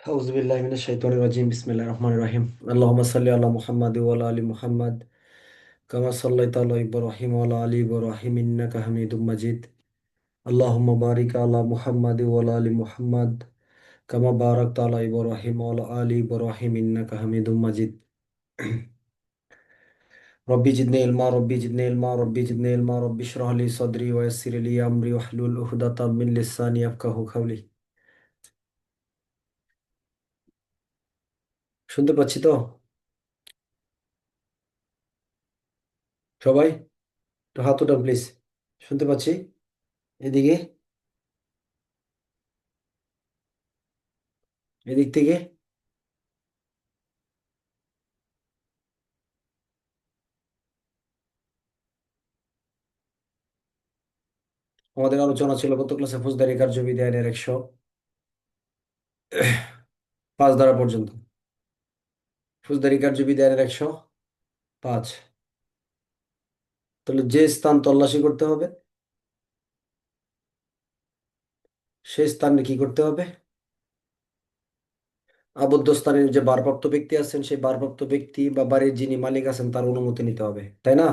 أعوذ بالله من الشيطان الرجيم بسم الله الرحمن الرحيم اللهم صل على محمد وعلى آل محمد كما صليت على إبراهيم وعلى آل إبراهيم إنك حميد مجيد اللهم بارك على محمد وعلى آل محمد كما باركت على إبراهيم وعلى آل إبراهيم إنك حميد مجيد ربي زدني علما ربي زدني علما ربي زدني علما ربي اشرح لي صدري ويسر لي أمري واحلل عقدة من لساني يفقهوا قولي শুনতে পাচ্ছি তো সবাই? একটু হাত উঠান প্লিজ। শুনতে পাচ্ছি। এদিকে, এদিক থেকে। আমাদের আলোচনা ছিল গত ক্লাসে ফৌজদারি কার্যবিধি আইনের 105 ধারা পর্যন্ত। ফৌজদারি কার্যবিধি আইনের 105। তাহলে যে স্থান তল্লাশি করতে হবে সেই স্থানে কি করতে হবে? আবদ্ধ স্থানের যে ভারপ্রাপ্ত ব্যক্তি আছেন সেই ভারপ্রাপ্ত ব্যক্তি বা বাড়ির যিনি মালিক আছেন তার অনুমতি নিতে হবে, তাই না?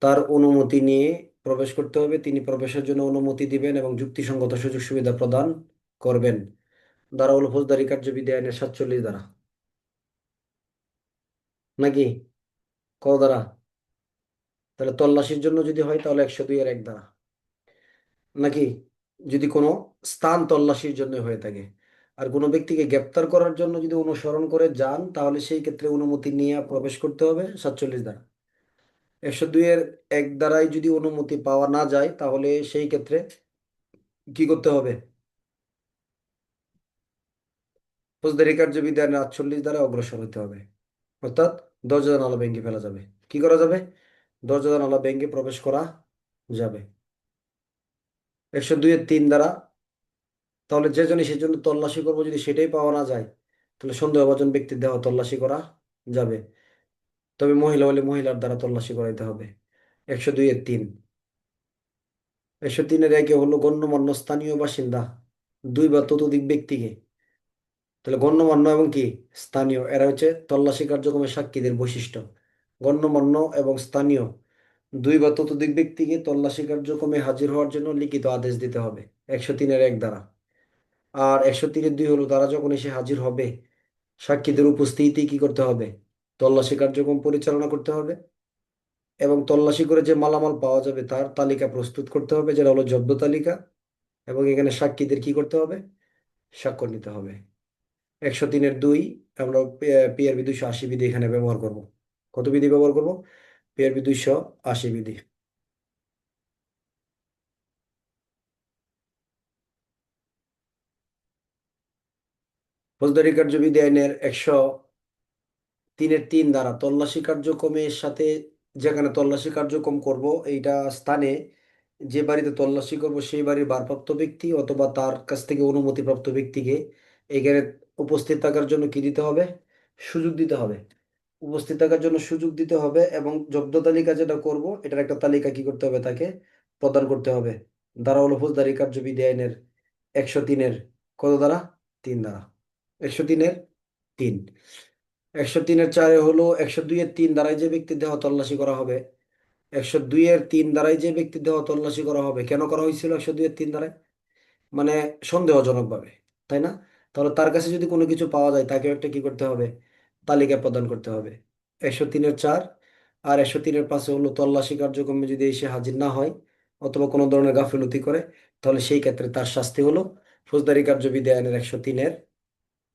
তার অনুমতি নিয়ে প্রবেশ করতে হবে, তিনি প্রবেশের জন্য অনুমতি দিবেন এবং যুক্তিসঙ্গত সুযোগ সুবিধা প্রদান করবেন। ধারা হলো ফৌজদারি কার্যবিধি আইনের 47 ধারা, নাকি? কত ধারা? তাহলে তল্লাশির জন্য যদি হয় তাহলে 102-এর 1 ধারা, নাকি? যদি কোনো স্থান তল্লাশির জন্য হয়ে থাকে আর কোনো ব্যক্তিকে গ্রেপ্তার করার জন্য যদি অনুসরণ করে যান তাহলে সেই ক্ষেত্রে অনুমতি নিয়ে প্রবেশ করতে হবে 47 ধারা। 102-এর 1 ধারায় যদি অনুমতি পাওয়া না যায় তাহলে সেই ক্ষেত্রে কি করতে হবে? ফৌজদারি কার্যবিধানের 48 ধারা অগ্রসর হতে হবে, অর্থাৎ দরজা জানালা ভেঙে ফেলা যাবে। কি করা যাবে? দরজা জানালা ভেঙে প্রবেশ করা যাবে। 102-এর 3 ধারা, তাহলে যে জন্য সেই জন্য তল্লাশি করবো যদি সেটাই পাওয়া না যায় তাহলে সন্দেহভাজন ব্যক্তির দেহ তল্লাশি করা যাবে, তবে মহিলা হলে মহিলার দ্বারা তল্লাশি করাইতে হবে। 102-এর 3। 103-এর 1 হলো গণ্যমান্য স্থানীয় বাসিন্দা, 2 বা ততোধিক ব্যক্তিকে। তাহলে গণ্যমান্য এবং কি স্থানীয়, এরা হচ্ছে তল্লাশি কার্যক্রমের সাক্ষীদের বৈশিষ্ট্য। গণ্যমান্য এবং স্থানীয় 2 বা ততোধিক ব্যক্তিকে তল্লাশি কার্যক্রমে হাজির হওয়ার জন্য লিখিত আদেশ দিতে হবে, 103-এর 1 ধারা। আর 103-এর 2 হলো তারা যখন এসে হাজির হবে সাক্ষীদের উপস্থিতি কি করতে হবে? তল্লাশি কার্যক্রম পরিচালনা করতে হবে এবং তল্লাশি করে যে মালামাল পাওয়া যাবে তার তালিকা প্রস্তুত করতে হবে, যেটা হলো জব্দ তালিকা। এবং এখানে সাক্ষীদের কি করতে হবে? স্বাক্ষর নিতে হবে। 103-এর 2 আমরা পিআরবি 280 বিধি এখানে ব্যবহার করব। কত বিধি ব্যবহার করব? পিআরবি 280 বিধি। ফৌজদারি কার্যবিধি আইনের 103-এর 3 ধারা তল্লাশি কার্যক্রমের সাথে, যেখানে তল্লাশি কার্যক্রম করব এইটা স্থানে যে বাড়িতে তল্লাশি করব সেই বাড়ির ভারপ্রাপ্ত ব্যক্তি অথবা তার কাছ থেকে অনুমতিপ্রাপ্ত ব্যক্তিকে এখানে উপস্থিত থাকার জন্য কি দিতে হবে? সুযোগ দিতে হবে। উপস্থিত থাকার জন্য সুযোগ দিতে হবে এবং জব্দ তালিকা যেটা করব এটার একটা তালিকা কি করতে হবে? তাকে প্রদান করতে হবে। ধারা হলো ফৌজদারি কার্যবিধি আইনের 103-এর কত ধারা? 3 ধারা। 103-এর 3। 103-এর 4 হলো 102-এর 3 ধারায় যে ব্যক্তির দেহ তল্লাশি করা হবে। 102-এর 3 ধারায় যে ব্যক্তির দেহ তল্লাশি করা হবে, কেন করা হয়েছিল 102-এর 3 ধারায়? মানে সন্দেহজনক ভাবে, তাই না? তাহলে তার কাছে যদি কোনো কিছু পাওয়া যায় তাকে একটা কি করতে হবে? তালিকা প্রদান করতে হবে। 103-এর 4। আর 103-এর 5 হলো তল্লাশি কার্যক্রমে যদি এসে হাজির না হয় অথবা কোনো ধরনের গাফিলতি করে তাহলে সেই ক্ষেত্রে তার শাস্তি হলো ফৌজদারি কার্যবিধি আইনের 103-এর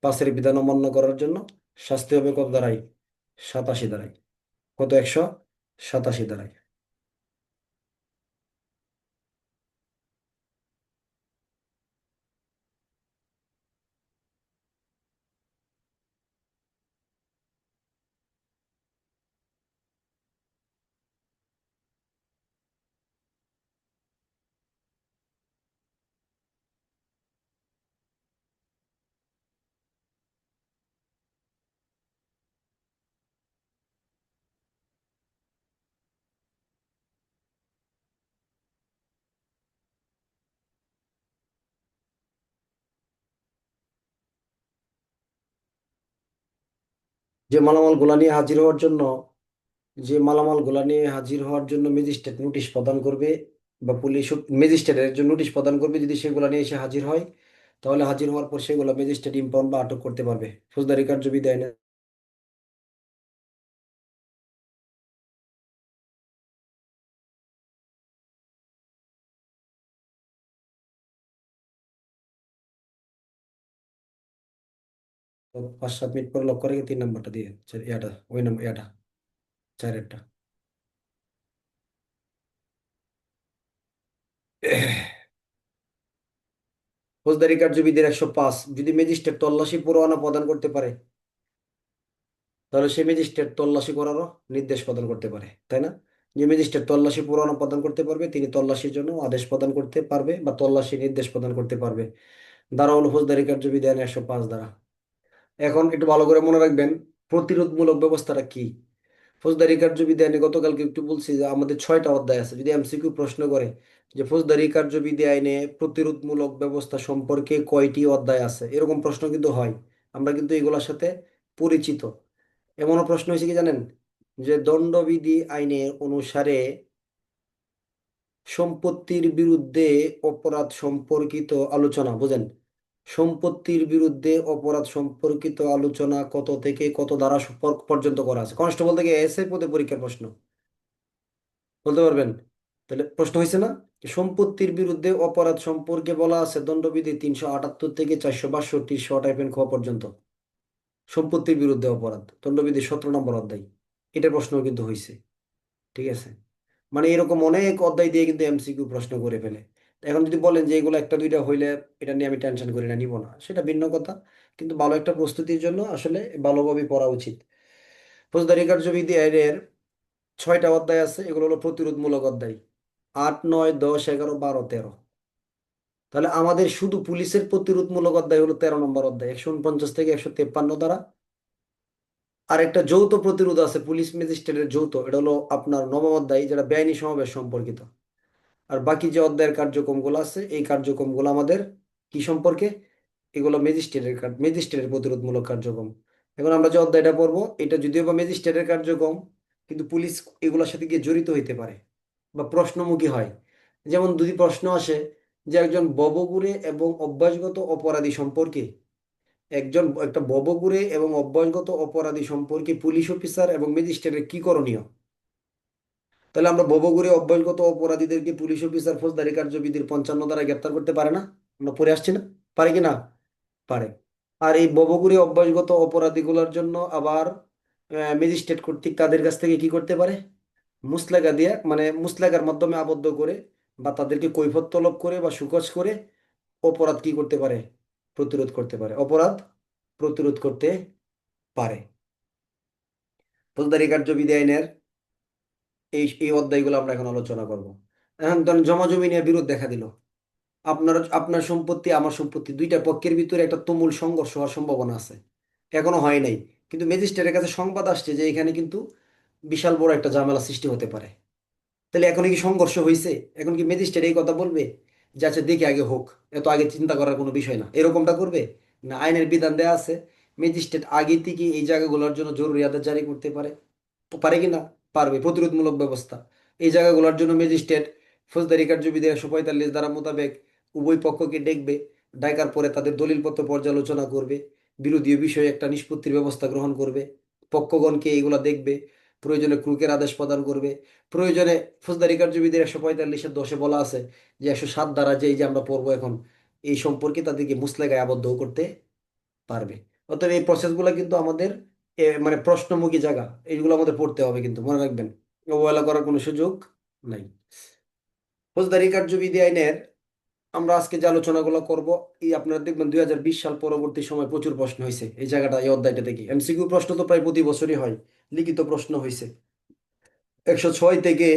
5-এর বিধান অমান্য করার জন্য শাস্তি হবে কত ধারায়? 87 ধারায়। কত? 187 ধারায়। যে মালামাল গুলা নিয়ে হাজির হওয়ার জন্য যে মালামাল গুলা নিয়ে হাজির হওয়ার জন্য ম্যাজিস্ট্রেট নোটিশ প্রদান করবে, বা পুলিশ ম্যাজিস্ট্রেটের জন্য নোটিশ প্রদান করবে, যদি সেগুলা নিয়ে এসে হাজির হয়, তাহলে হাজির হওয়ার পর সেগুলো ম্যাজিস্ট্রেট ইম্পাউন্ড বা আটক করতে পারবে ফৌজদারি কার্যবিধি আইনে। তো 5-7 মিনিট পরে লক করে 3 নাম্বারটা দিয়ে ইয়াটা ওই নাম্বার ইয়াটা চারেরটা। ফৌজদারি কার্যবিধির 105, যদি ম্যাজিস্ট্রেট তল্লাশি পরোয়ানা প্রদান করতে পারে, তাহলে সেই ম্যাজিস্ট্রেট তল্লাশি করারও নির্দেশ প্রদান করতে পারে, তাই না? যে ম্যাজিস্ট্রেট তল্লাশি পরোয়ানা প্রদান করতে পারবে, তিনি তল্লাশির জন্য আদেশ প্রদান করতে পারবে বা তল্লাশি নির্দেশ প্রদান করতে পারবে। ধারা হলো ফৌজদারি কার্যবিধি আইন 105 ধারা। এখন একটু ভালো করে মনে রাখবেন, প্রতিরোধমূলক ব্যবস্থাটা কি। ফৌজদারি কার্যবিধি আইনে গতকালকে একটু বলছি যে আমাদের 6টা অধ্যায় আছে। যদি এমসিকিউ প্রশ্ন করে যে ফৌজদারি কার্যবিধি আইনে প্রতিরোধমূলক ব্যবস্থা সম্পর্কে কয়টি অধ্যায় আছে, এরকম প্রশ্ন কিন্তু হয়। আমরা কিন্তু এগুলোর সাথে পরিচিত। এমনও প্রশ্ন হয়েছে কি জানেন, যে দণ্ডবিধি আইনে অনুসারে সম্পত্তির বিরুদ্ধে অপরাধ সম্পর্কিত আলোচনা, বুঝেন, সম্পত্তির বিরুদ্ধে অপরাধ সম্পর্কিত আলোচনা কত থেকে কত ধারা পর্যন্ত করা আছে। কনস্টেবল থেকে এসএ পদে পরীক্ষার প্রশ্ন বলতে পারবেন? তাহলে প্রশ্ন হয়েছে না, সম্পত্তির বিরুদ্ধে অপরাধ সম্পর্কে বলা আছে দণ্ডবিধি 378 থেকে 462 শ টাইপের খ পর্যন্ত। সম্পত্তির বিরুদ্ধে অপরাধ দণ্ডবিধি 17 নম্বর অধ্যায়, এটার প্রশ্ন কিন্তু হয়েছে। ঠিক আছে, মানে এরকম অনেক অধ্যায় দিয়ে কিন্তু এমসিকিউ প্রশ্ন করে ফেলে। এখন যদি বলেন যে এগুলো একটা দুইটা হইলে এটা নিয়ে আমি টেনশন করি না, নিব না, সেটা ভিন্ন কথা। কিন্তু ভালো একটা প্রস্তুতির জন্য আসলে ভালোভাবে পড়া উচিত। ফৌজদারি কার্যবিধি আইনের 6টা অধ্যায় আছে, এগুলো হলো প্রতিরোধমূলক অধ্যায়। 8, 9, 10, 11, 12, 13। তাহলে আমাদের শুধু পুলিশের প্রতিরোধমূলক অধ্যায় হলো 13 নম্বর অধ্যায়, 149 থেকে 153 দ্বারা। আর একটা যৌথ প্রতিরোধ আছে পুলিশ ম্যাজিস্ট্রেটের যৌথ, এটা হলো আপনার 9ম অধ্যায়, যেটা বেআইনি সমাবেশ সম্পর্কিত। আর বাকি যে অধ্যায়ের কার্যক্রমগুলো আছে, এই কার্যক্রমগুলো আমাদের কি সম্পর্কে, এগুলো ম্যাজিস্ট্রেটের প্রতিরোধমূলক কার্যক্রম। এখন আমরা যে অধ্যায়টা পড়বো, এটা যদিও বা ম্যাজিস্ট্রেটের কার্যক্রম, কিন্তু পুলিশ এগুলোর সাথে গিয়ে জড়িত হইতে পারে বা প্রশ্নমুখী হয়। যেমন যদি প্রশ্ন আসে যে একজন ববগুড়ে এবং অভ্যাসগত অপরাধী সম্পর্কে, একটা ববগুড়ে এবং অভ্যাসগত অপরাধী সম্পর্কে পুলিশ অফিসার এবং ম্যাজিস্ট্রেটের কি করণীয়, তাহলে আমরা ভবঘুরে অভ্যাসগত অপরাধীদেরকে পুলিশ অফিসার ফৌজদারি কার্যবিধির 55 ধারায় গ্রেপ্তার করতে পারে না? আমরা পড়ে আসছি না? পারে কি না? পারে। আর এই ভবঘুরে অভ্যাসগত অপরাধীগুলোর জন্য আবার ম্যাজিস্ট্রেট কর্তৃক তাদের কাছ থেকে কি করতে পারে, মুচলেকা দিয়ে, মানে মুচলেকার মাধ্যমে আবদ্ধ করে বা তাদেরকে কৈফিয়ত তলব করে বা সুকজ করে অপরাধ কি করতে পারে, প্রতিরোধ করতে পারে, অপরাধ প্রতিরোধ করতে পারে। ফৌজদারি কার্যবিধি আইনের এই এই অধ্যায়গুলো আমরা এখন আলোচনা করব। এখন ধরেন জমা জমি নিয়ে বিরোধ দেখা দিল, আপনার সম্পত্তি আমার সম্পত্তি, দুইটা পক্ষের ভিতরে একটা তুমুল সংঘর্ষ হওয়ার সম্ভাবনা আছে। এখনো হয় নাই, কিন্তু ম্যাজিস্ট্রেটের কাছে সংবাদ আসছে যে এখানে কিন্তু বিশাল বড় একটা ঝামেলা সৃষ্টি হতে পারে। তাহলে এখন কি সংঘর্ষ হয়েছে, এখন কি ম্যাজিস্ট্রেট এই কথা বলবে যে আচ্ছা দেখে আগে হোক, এত আগে চিন্তা করার কোনো বিষয় না, এরকমটা করবে? না, আইনের বিধান দেয়া আছে ম্যাজিস্ট্রেট আগে থেকে এই জায়গাগুলোর জন্য জরুরি আদেশ জারি করতে পারে। পারে কি না? পারবে। প্রতিরোধমূলক ব্যবস্থা, এই জায়গাগুলোর জন্য ম্যাজিস্ট্রেট ফৌজদারি কার্যবিধি 145 ধারা মোতাবেক উভয় পক্ষকে ডেকবে, ডাকার পরে তাদের দলিলপত্র পর্যালোচনা করবে, বিরোধী বিষয়ে একটা নিষ্পত্তির ব্যবস্থা গ্রহণ করবে, পক্ষগণকে এইগুলা দেখবে, প্রয়োজনে ক্রুকের আদেশ প্রদান করবে। প্রয়োজনে ফৌজদারি কার্যবিধির 145-10 বলা আছে যে 107 ধারা, যে এই যে আমরা পড়বো এখন, এই সম্পর্কে তাদেরকে মুচলেকায় আবদ্ধ করতে পারবে। অতএব এই প্রসেসগুলো কিন্তু আমাদের মানে প্রশ্নমুখী জায়গা, এইগুলো আমাদের পড়তে হবে, কিন্তু মনে রাখবেন অবহেলা করার কোনো সুযোগ নাই। ফৌজদারি কার্যবিধি আইনের আমরা আজকে যে আলোচনাগুলো করব, এই আপনারা দেখবেন 2020 সাল পরবর্তী সময় প্রচুর প্রশ্ন হয়েছে এই জায়গাটা, এই অধ্যায়টা থেকে এমসিকিউ প্রশ্ন তো প্রায় প্রতি বছরই হয়, লিখিত প্রশ্ন হয়েছে। 106 থেকে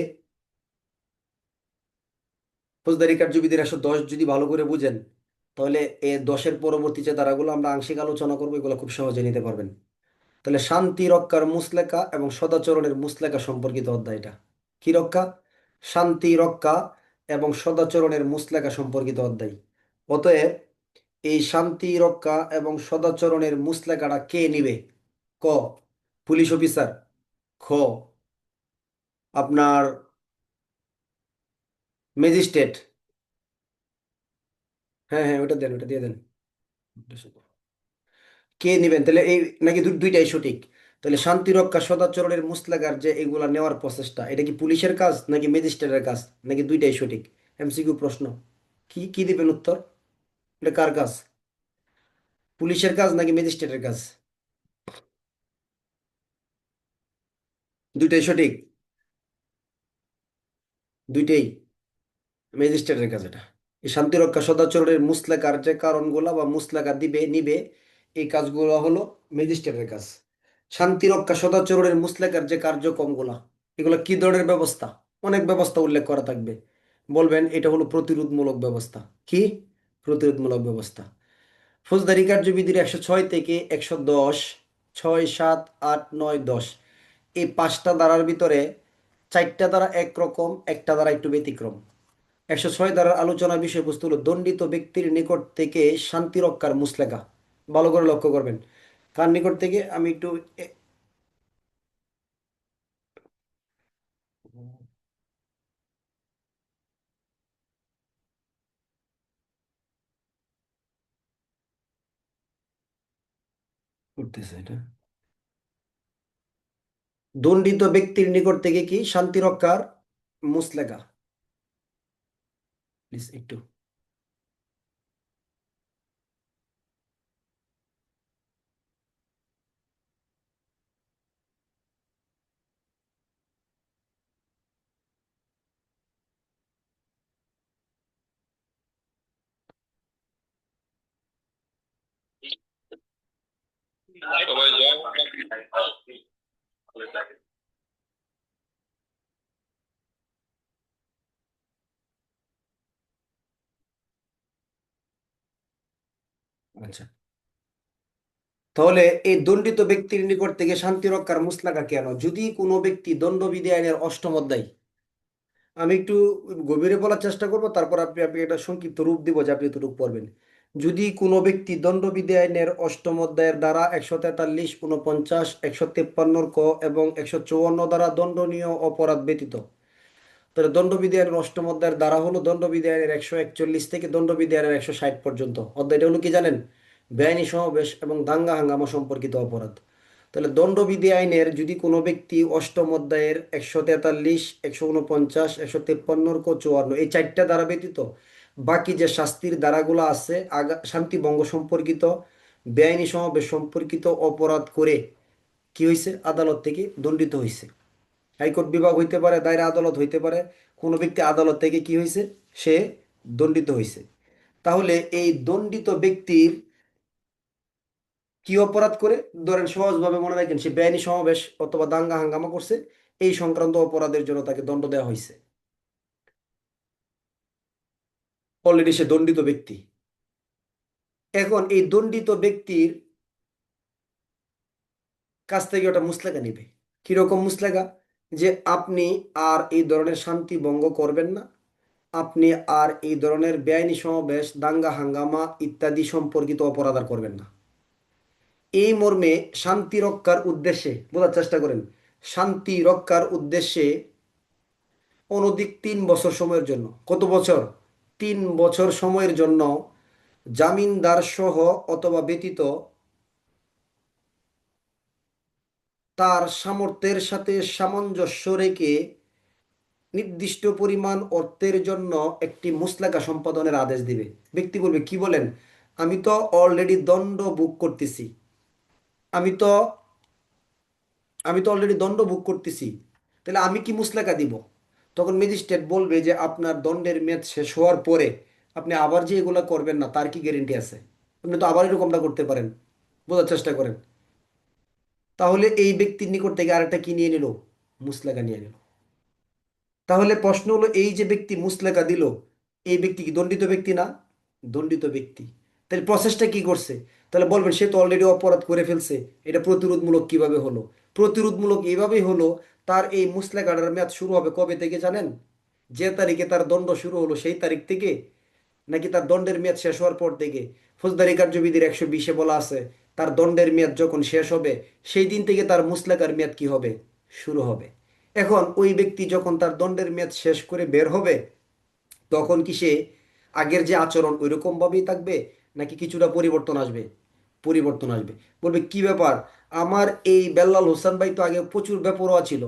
ফৌজদারি কার্যবিধির 110 যদি ভালো করে বুঝেন, তাহলে এ 10-এর পরবর্তী যে ধারাগুলো আমরা আংশিক আলোচনা করবো, এগুলো খুব সহজে নিতে পারবেন। তাহলে শান্তি রক্ষার মুসলেকা এবং সদাচরণের মুসলেকা সম্পর্কিত অধ্যায়টা কি রক্ষা, শান্তি রক্ষা এবং সদাচরণের মুসলেকা সম্পর্কিত অধ্যায়। অতএব এই শান্তি রক্ষা এবং সদাচরণের মুসলেকাটা কে নিবে? ক, পুলিশ অফিসার। খ আপনার ম্যাজিস্ট্রেট। হ্যাঁ হ্যাঁ, ওটা দেন, ওটা দিয়ে দেন। কে নেবেন তাহলে এই, নাকি দুইটাই সঠিক? তাহলে শান্তি রক্ষা সদাচরণের মুস্তাগার যে এগুলা নেওয়ার প্রচেষ্টা, এটা কি পুলিশের কাজ নাকি ম্যাজিস্ট্রেটের কাজ, নাকি দুইটাই সঠিক? এমসিকিউ প্রশ্ন। কি কি দিবেন উত্তর? এটা কার কাজ? পুলিশের কাজ নাকি ম্যাজিস্ট্রেটের কাজ? দুইটাই সঠিক। দুইটাই ম্যাজিস্ট্রেটের কাজ এটা। এই শান্তিরক্ষা সদাচরণের মুসলেকার যে কারণগুলো বা মুসলেকা দিবে নিবে, এই কাজগুলো হলো ম্যাজিস্ট্রেটের কাজ। শান্তিরক্ষা সদাচরণের মুসলেকার যে কার্যক্রমগুলা, এগুলো কি ধরনের ব্যবস্থা? অনেক ব্যবস্থা উল্লেখ করা থাকবে। বলবেন এটা হলো প্রতিরোধমূলক ব্যবস্থা। কি? প্রতিরোধমূলক ব্যবস্থা। ফৌজদারি কার্যবিধির 106 থেকে 110, 6, 7, 8, 9, 10, এই পাঁচটা ধারার ভিতরে চারটা ধারা একরকম, একটা ধারা একটু ব্যতিক্রম। 106 ধারার আলোচনার বিষয়বস্তু হলো দণ্ডিত ব্যক্তির নিকট থেকে শান্তি রক্ষার মুসলেকা। ভালো করে লক্ষ্য করবেন। কার নিকট থেকে? আমি একটু করতেছে এটা। দণ্ডিত ব্যক্তির নিকট থেকে কি শান্তি রক্ষার মুসলেকা? প্লিজ একটু। আচ্ছা, তাহলে এই দণ্ডিত ব্যক্তির নিকট থেকে শান্তি রক্ষার মুসলেকা কেন? যদি কোনো ব্যক্তি দণ্ডবিধি আইনের অষ্টম অধ্যায়, আমি একটু গভীরে বলার চেষ্টা করব, তারপর আপনি আপনি একটা সংক্ষিপ্ত রূপ দিব যে আপনি এতটুকু পড়বেন। যদি কোনো ব্যক্তি দণ্ডবিধি আইনের অষ্টম অধ্যায়ের দ্বারা 143, 49, 153 ক এবং 154 দ্বারা দণ্ডনীয় অপরাধ ব্যতীত, তাহলে দণ্ডবিধি আইনের অষ্টম অধ্যায়ের দ্বারা হলো দণ্ডবিধি আইনের 141 থেকে দণ্ডবিধি আইনের 160 পর্যন্ত অধ্যায়টা হলো কি জানেন? বেআইনি সমাবেশ এবং দাঙ্গা হাঙ্গামা সম্পর্কিত অপরাধ। তাহলে দণ্ডবিধি আইনের যদি কোনো ব্যক্তি অষ্টম অধ্যায়ের 143, 149, 153 ক 54 এই চারটা ধারা ব্যতীত বাকি যে শাস্তির ধারাগুলো আছে, শান্তি ভঙ্গ সম্পর্কিত, বেআইনি সমাবেশ সম্পর্কিত অপরাধ করে কি হয়েছে? আদালত থেকে দণ্ডিত হয়েছে। হাইকোর্ট বিভাগ হইতে পারে, দায়রা আদালত হইতে পারে, কোনো ব্যক্তি আদালত থেকে কি হয়েছে? সে দণ্ডিত হয়েছে। তাহলে এই দণ্ডিত ব্যক্তির কি অপরাধ করে? ধরেন সহজভাবে মনে রাখেন, সে বেআইনি সমাবেশ অথবা দাঙ্গা হাঙ্গামা করছে, এই সংক্রান্ত অপরাধের জন্য তাকে দণ্ড দেওয়া হয়েছে। অলরেডি সে দণ্ডিত ব্যক্তি। এখন এই দণ্ডিত ব্যক্তির কাছ থেকে ওটা মুচলেকা নিবে। কিরকম মুচলেকা? যে আপনি আর এই ধরনের শান্তি ভঙ্গ করবেন না, আপনি আর এই ধরনের বেআইনি সমাবেশ, দাঙ্গা হাঙ্গামা ইত্যাদি সম্পর্কিত অপরাধ আর করবেন না। এই মর্মে শান্তি রক্ষার উদ্দেশ্যে, বোঝার চেষ্টা করেন, শান্তি রক্ষার উদ্দেশ্যে অনধিক 3 বছর সময়ের জন্য, কত বছর? 3 বছর সময়ের জন্য জামিনদার সহ অথবা ব্যতীত তার সামর্থ্যের সাথে সামঞ্জস্য রেখে নির্দিষ্ট পরিমাণ অর্থের জন্য একটি মুচলেকা সম্পাদনের আদেশ দিবে। ব্যক্তি বলবে, কি বলেন, আমি তো অলরেডি দণ্ড ভোগ করতেছি, আমি তো আমি তো অলরেডি দণ্ড ভোগ করতেছি, তাহলে আমি কি মুচলেকা দিব? তখন ম্যাজিস্ট্রেট বলবে যে আপনার দণ্ডের মেয়াদ শেষ হওয়ার পরে আপনি আবার যে এগুলা করবেন না, তার কি গ্যারেন্টি আছে? আপনি তো আবার এরকমটা করতে পারেন। বোঝার চেষ্টা করেন। তাহলে এই ব্যক্তির নিকট থেকে আরেকটা কি নিয়ে নিল? মুচলেকা নিয়ে নিল। তাহলে প্রশ্ন হলো, এই যে ব্যক্তি মুচলেকা দিল, এই ব্যক্তি কি দণ্ডিত ব্যক্তি না? দণ্ডিত ব্যক্তি। তাহলে প্রসেসটা কি করছে? তাহলে বলবেন সে তো অলরেডি অপরাধ করে ফেলছে, এটা প্রতিরোধমূলক কিভাবে হলো? প্রতিরোধমূলক এইভাবেই হলো, তার এই মুচলেকাটার মেয়াদ শুরু হবে কবে থেকে জানেন? যে তারিখে তার দণ্ড শুরু হলো সেই তারিখ থেকে, নাকি তার দণ্ডের মেয়াদ শেষ হওয়ার পর থেকে? ফৌজদারি কার্যবিধির 120-এ বলা আছে, তার দণ্ডের মেয়াদ যখন শেষ হবে, সেই দিন থেকে তার মুসলেকার মেয়াদ কি হবে, শুরু হবে। এখন ওই ব্যক্তি যখন তার দণ্ডের মেয়াদ শেষ করে বের হবে, তখন কি সে আগের যে আচরণ ওই রকম ভাবেই থাকবে, নাকি কিছুটা পরিবর্তন আসবে? পরিবর্তন আসবে। বলবে কি ব্যাপার, আমার এই বেল্লাল হোসেন ভাই তো আগে প্রচুর বেপরোয়া ছিল,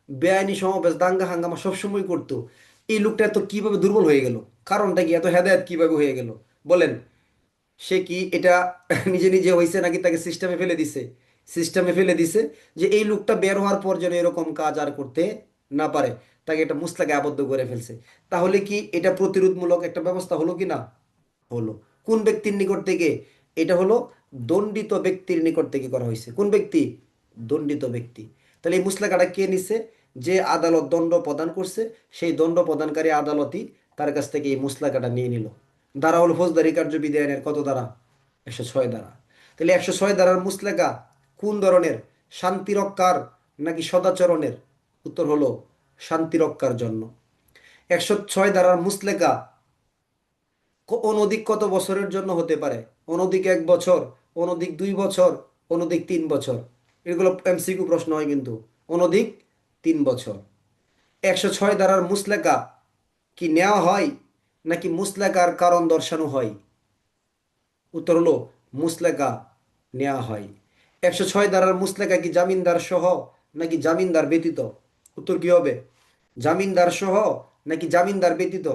বেআইনি সমাবেশ দাঙ্গা হাঙ্গামা সবসময় করতো, এই লোকটা এত কিভাবে দুর্বল হয়ে গেল? কারণটা কি, এত হেদায়েত কিভাবে হয়ে গেল? বলেন। সে কি এটা নিজে নিজে হয়েছে, নাকি তাকে সিস্টেমে ফেলে দিছে? সিস্টেমে ফেলে দিছে, যে এই লোকটা বের হওয়ার পর যেন এরকম কাজ আর করতে না পারে, তাকে এটা মুসলাকে আবদ্ধ করে ফেলছে। তাহলে কি এটা প্রতিরোধমূলক একটা ব্যবস্থা হলো কি না? হলো। কোন ব্যক্তির নিকট থেকে? এটা হলো দণ্ডিত ব্যক্তির নিকট থেকে করা হয়েছে। কোন ব্যক্তি? দণ্ডিত ব্যক্তি। তাহলে এই মুসলাকাটা কে নিছে? যে আদালত দণ্ড প্রদান করছে, সেই দণ্ড প্রদানকারী আদালতই তার কাছ থেকে এই মুসলাকাটা নিয়ে নিল। ধারা হলো ফৌজদারি কার্যবিধি আইনের কত ধারা? 106 ধারা। তাহলে 106 ধারার মুসলেকা কোন ধরনের? শান্তি রক্ষার নাকি সদাচরণের? উত্তর হলো শান্তি রক্ষার জন্য। 106 ধারার মুসলেকা অনধিক কত বছরের জন্য হতে পারে? অনধিক 1 বছর, অনধিক 2 বছর, অনধিক 3 বছর। এগুলো এমসিকিউ প্রশ্ন হয় কিন্তু। অনধিক 3 বছর। 106 ধারার মুসলেকা কি নেওয়া হয়, নাকি মুসলেকার কারণ দর্শানো হয়? উত্তর হলো মুসলেকা নেওয়া হয়। 106 ধারার মুসলেকা কি জামিনদার সহ নাকি জামিনদার ব্যতীত? উত্তর কি হবে? জামিনদার সহ নাকি জামিনদার ব্যতীত?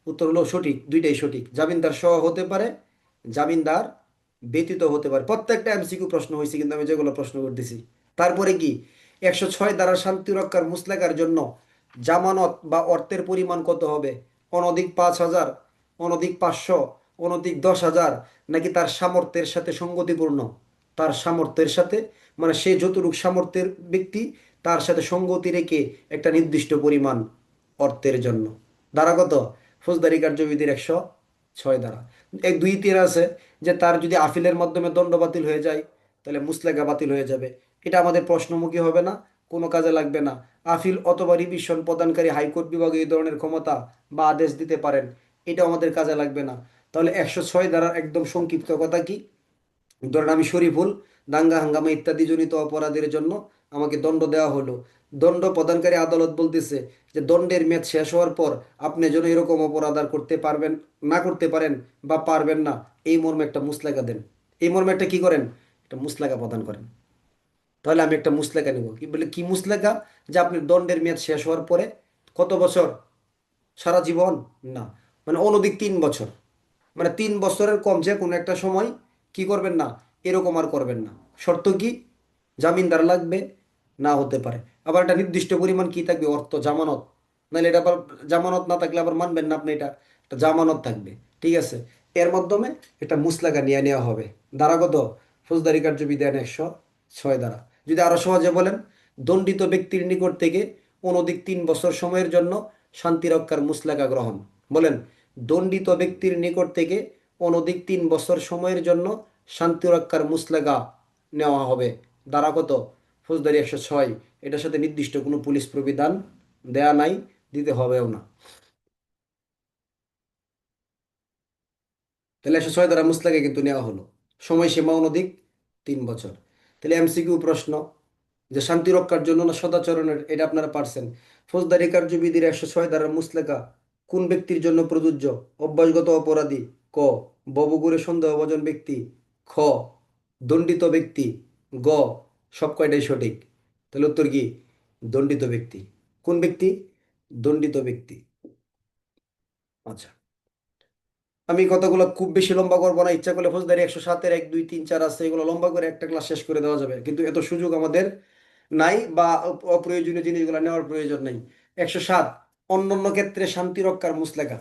উত্তর হলো সঠিক, দুইটাই সঠিক। জামিনদার সহ হতে পারে, জামিনদার ব্যতীত হতে পারে। প্রত্যেকটা এমসিকিউ প্রশ্ন হয়েছে কিন্তু, আমি যেগুলো প্রশ্ন করতেছি। তারপরে কি, 106 ধারার শান্তি রক্ষার মুসলেকার জন্য জামানত বা অর্থের পরিমাণ কত হবে? অনধিক 5,000, অনধিক 500, অনধিক 10,000, নাকি তার সামর্থ্যের সাথে সঙ্গতিপূর্ণ? তার সামর্থ্যের সাথে, মানে সে যতটুকু সামর্থ্যের ব্যক্তি, তার সাথে সঙ্গতি রেখে একটা নির্দিষ্ট পরিমাণ অর্থের জন্য। ধারা কত? ফৌজদারি কার্যবিধির 106 ধারা। এই 2-3 আছে, যে তার যদি আপিলের মাধ্যমে দণ্ড বাতিল হয়ে যায়, তাহলে মুসলেকা বাতিল হয়ে যাবে। এটা আমাদের প্রশ্নমুখী হবে না, কোনো কাজে লাগবে না। আপিল অথবা রিভিশন প্রদানকারী হাইকোর্ট বিভাগে এই ধরনের ক্ষমতা বা আদেশ দিতে পারেন, এটা আমাদের কাজে লাগবে না। তাহলে 106 ধারার একদম সংক্ষিপ্ত কথা কি? ধরেন আমি শরীফুল, দাঙ্গা হাঙ্গামা ইত্যাদি জনিত অপরাধের জন্য আমাকে দণ্ড দেওয়া হলো। দণ্ড প্রদানকারী আদালত বলতেছে যে দণ্ডের মেয়াদ শেষ হওয়ার পর আপনি যেন এরকম অপরাধ আর করতে পারবেন না, করতে পারেন বা পারবেন না, এই মর্মে একটা মুসলেকা দেন। এই মর্মে একটা কি করেন? একটা মুসলেকা প্রদান করেন। তাহলে আমি একটা মুসলেকা নিব, কি বলে, কি মুসলেকা? যে আপনি দণ্ডের মেয়াদ শেষ হওয়ার পরে কত বছর? সারা জীবন? না, মানে অনধিক 3 বছর। মানে 3 বছরের কম যে কোনো একটা সময় কি করবেন না, এরকম আর করবেন না। শর্ত কি? জামিনদার লাগবে, না হতে পারে। আবার একটা নির্দিষ্ট পরিমাণ কি থাকবে, অর্থ, জামানত। নাহলে এটা আবার জামানত না থাকলে আবার মানবেন না আপনি, এটা একটা জামানত থাকবে। ঠিক আছে, এর মাধ্যমে এটা মুসলাকা নিয়ে নেওয়া হবে। ধারা কত? ফৌজদারি কার্যবিধান 106 ধারা। যদি আরো সহজে বলেন, দণ্ডিত ব্যক্তির নিকট থেকে অনধিক 3 বছর সময়ের জন্য শান্তি রক্ষার মুসলাকা গ্রহণ। বলেন। দণ্ডিত ব্যক্তির নিকট থেকে অনধিক 3 বছর সময়ের জন্য শান্তি রক্ষার মুসলেকা নেওয়া হবে। ধারা কত? ফৌজদারি 106। এটার সাথে নির্দিষ্ট কোনো পুলিশ প্রবিধান দেয়া নাই, দিতে হবেও না। তাহলে 106 ধারা মুসলেকা কিন্তু নেওয়া হলো। সময়সীমা অনধিক 3 বছর। তাহলে এমসিকিউ প্রশ্ন, যে শান্তি রক্ষার জন্য না সদাচরণের, এটা আপনারা পারছেন। ফৌজদারি কার্যবিধির 106 ধারার মুসলেকা কোন ব্যক্তির জন্য প্রযোজ্য? অভ্যাসগত অপরাধী, ক ববগুরে সন্দেহভাজন ব্যক্তি, খ দণ্ডিত ব্যক্তি, গ সব কয়টাই সঠিক। তাহলে উত্তর কি? দণ্ডিত ব্যক্তি। কোন ব্যক্তি? দণ্ডিত ব্যক্তি। আচ্ছা, আমি কথাগুলো খুব বেশি লম্বা করবো না। ইচ্ছা করলে ফৌজদারি 107-এর 1, 2, 3, 4 আছে, এগুলো লম্বা করে একটা ক্লাস শেষ করে দেওয়া যাবে, কিন্তু এত সুযোগ আমাদের নাই, বা অপ্রয়োজনীয় জিনিসগুলো নেওয়ার প্রয়োজন নেই। 107, অন্যান্য ক্ষেত্রে শান্তি রক্ষার মুসলেকা।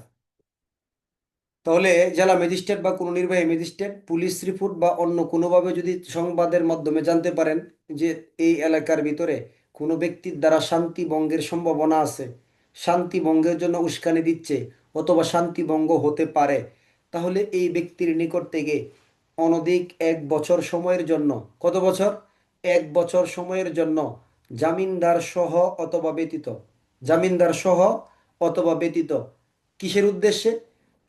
তাহলে জেলা ম্যাজিস্ট্রেট বা কোনো নির্বাহী ম্যাজিস্ট্রেট পুলিশ রিপোর্ট বা অন্য কোনোভাবে যদি সংবাদের মাধ্যমে জানতে পারেন যে এই এলাকার ভিতরে কোনো ব্যক্তির দ্বারা শান্তি ভঙ্গের সম্ভাবনা আছে, শান্তি ভঙ্গের জন্য উস্কানি দিচ্ছে, অথবা শান্তি ভঙ্গ হতে পারে, তাহলে এই ব্যক্তির নিকট থেকে অনধিক 1 বছর সময়ের জন্য, কত বছর? 1 বছর সময়ের জন্য জামিনদার সহ অথবা ব্যতীত, জামিনদার সহ অথবা ব্যতীত, কিসের উদ্দেশ্যে?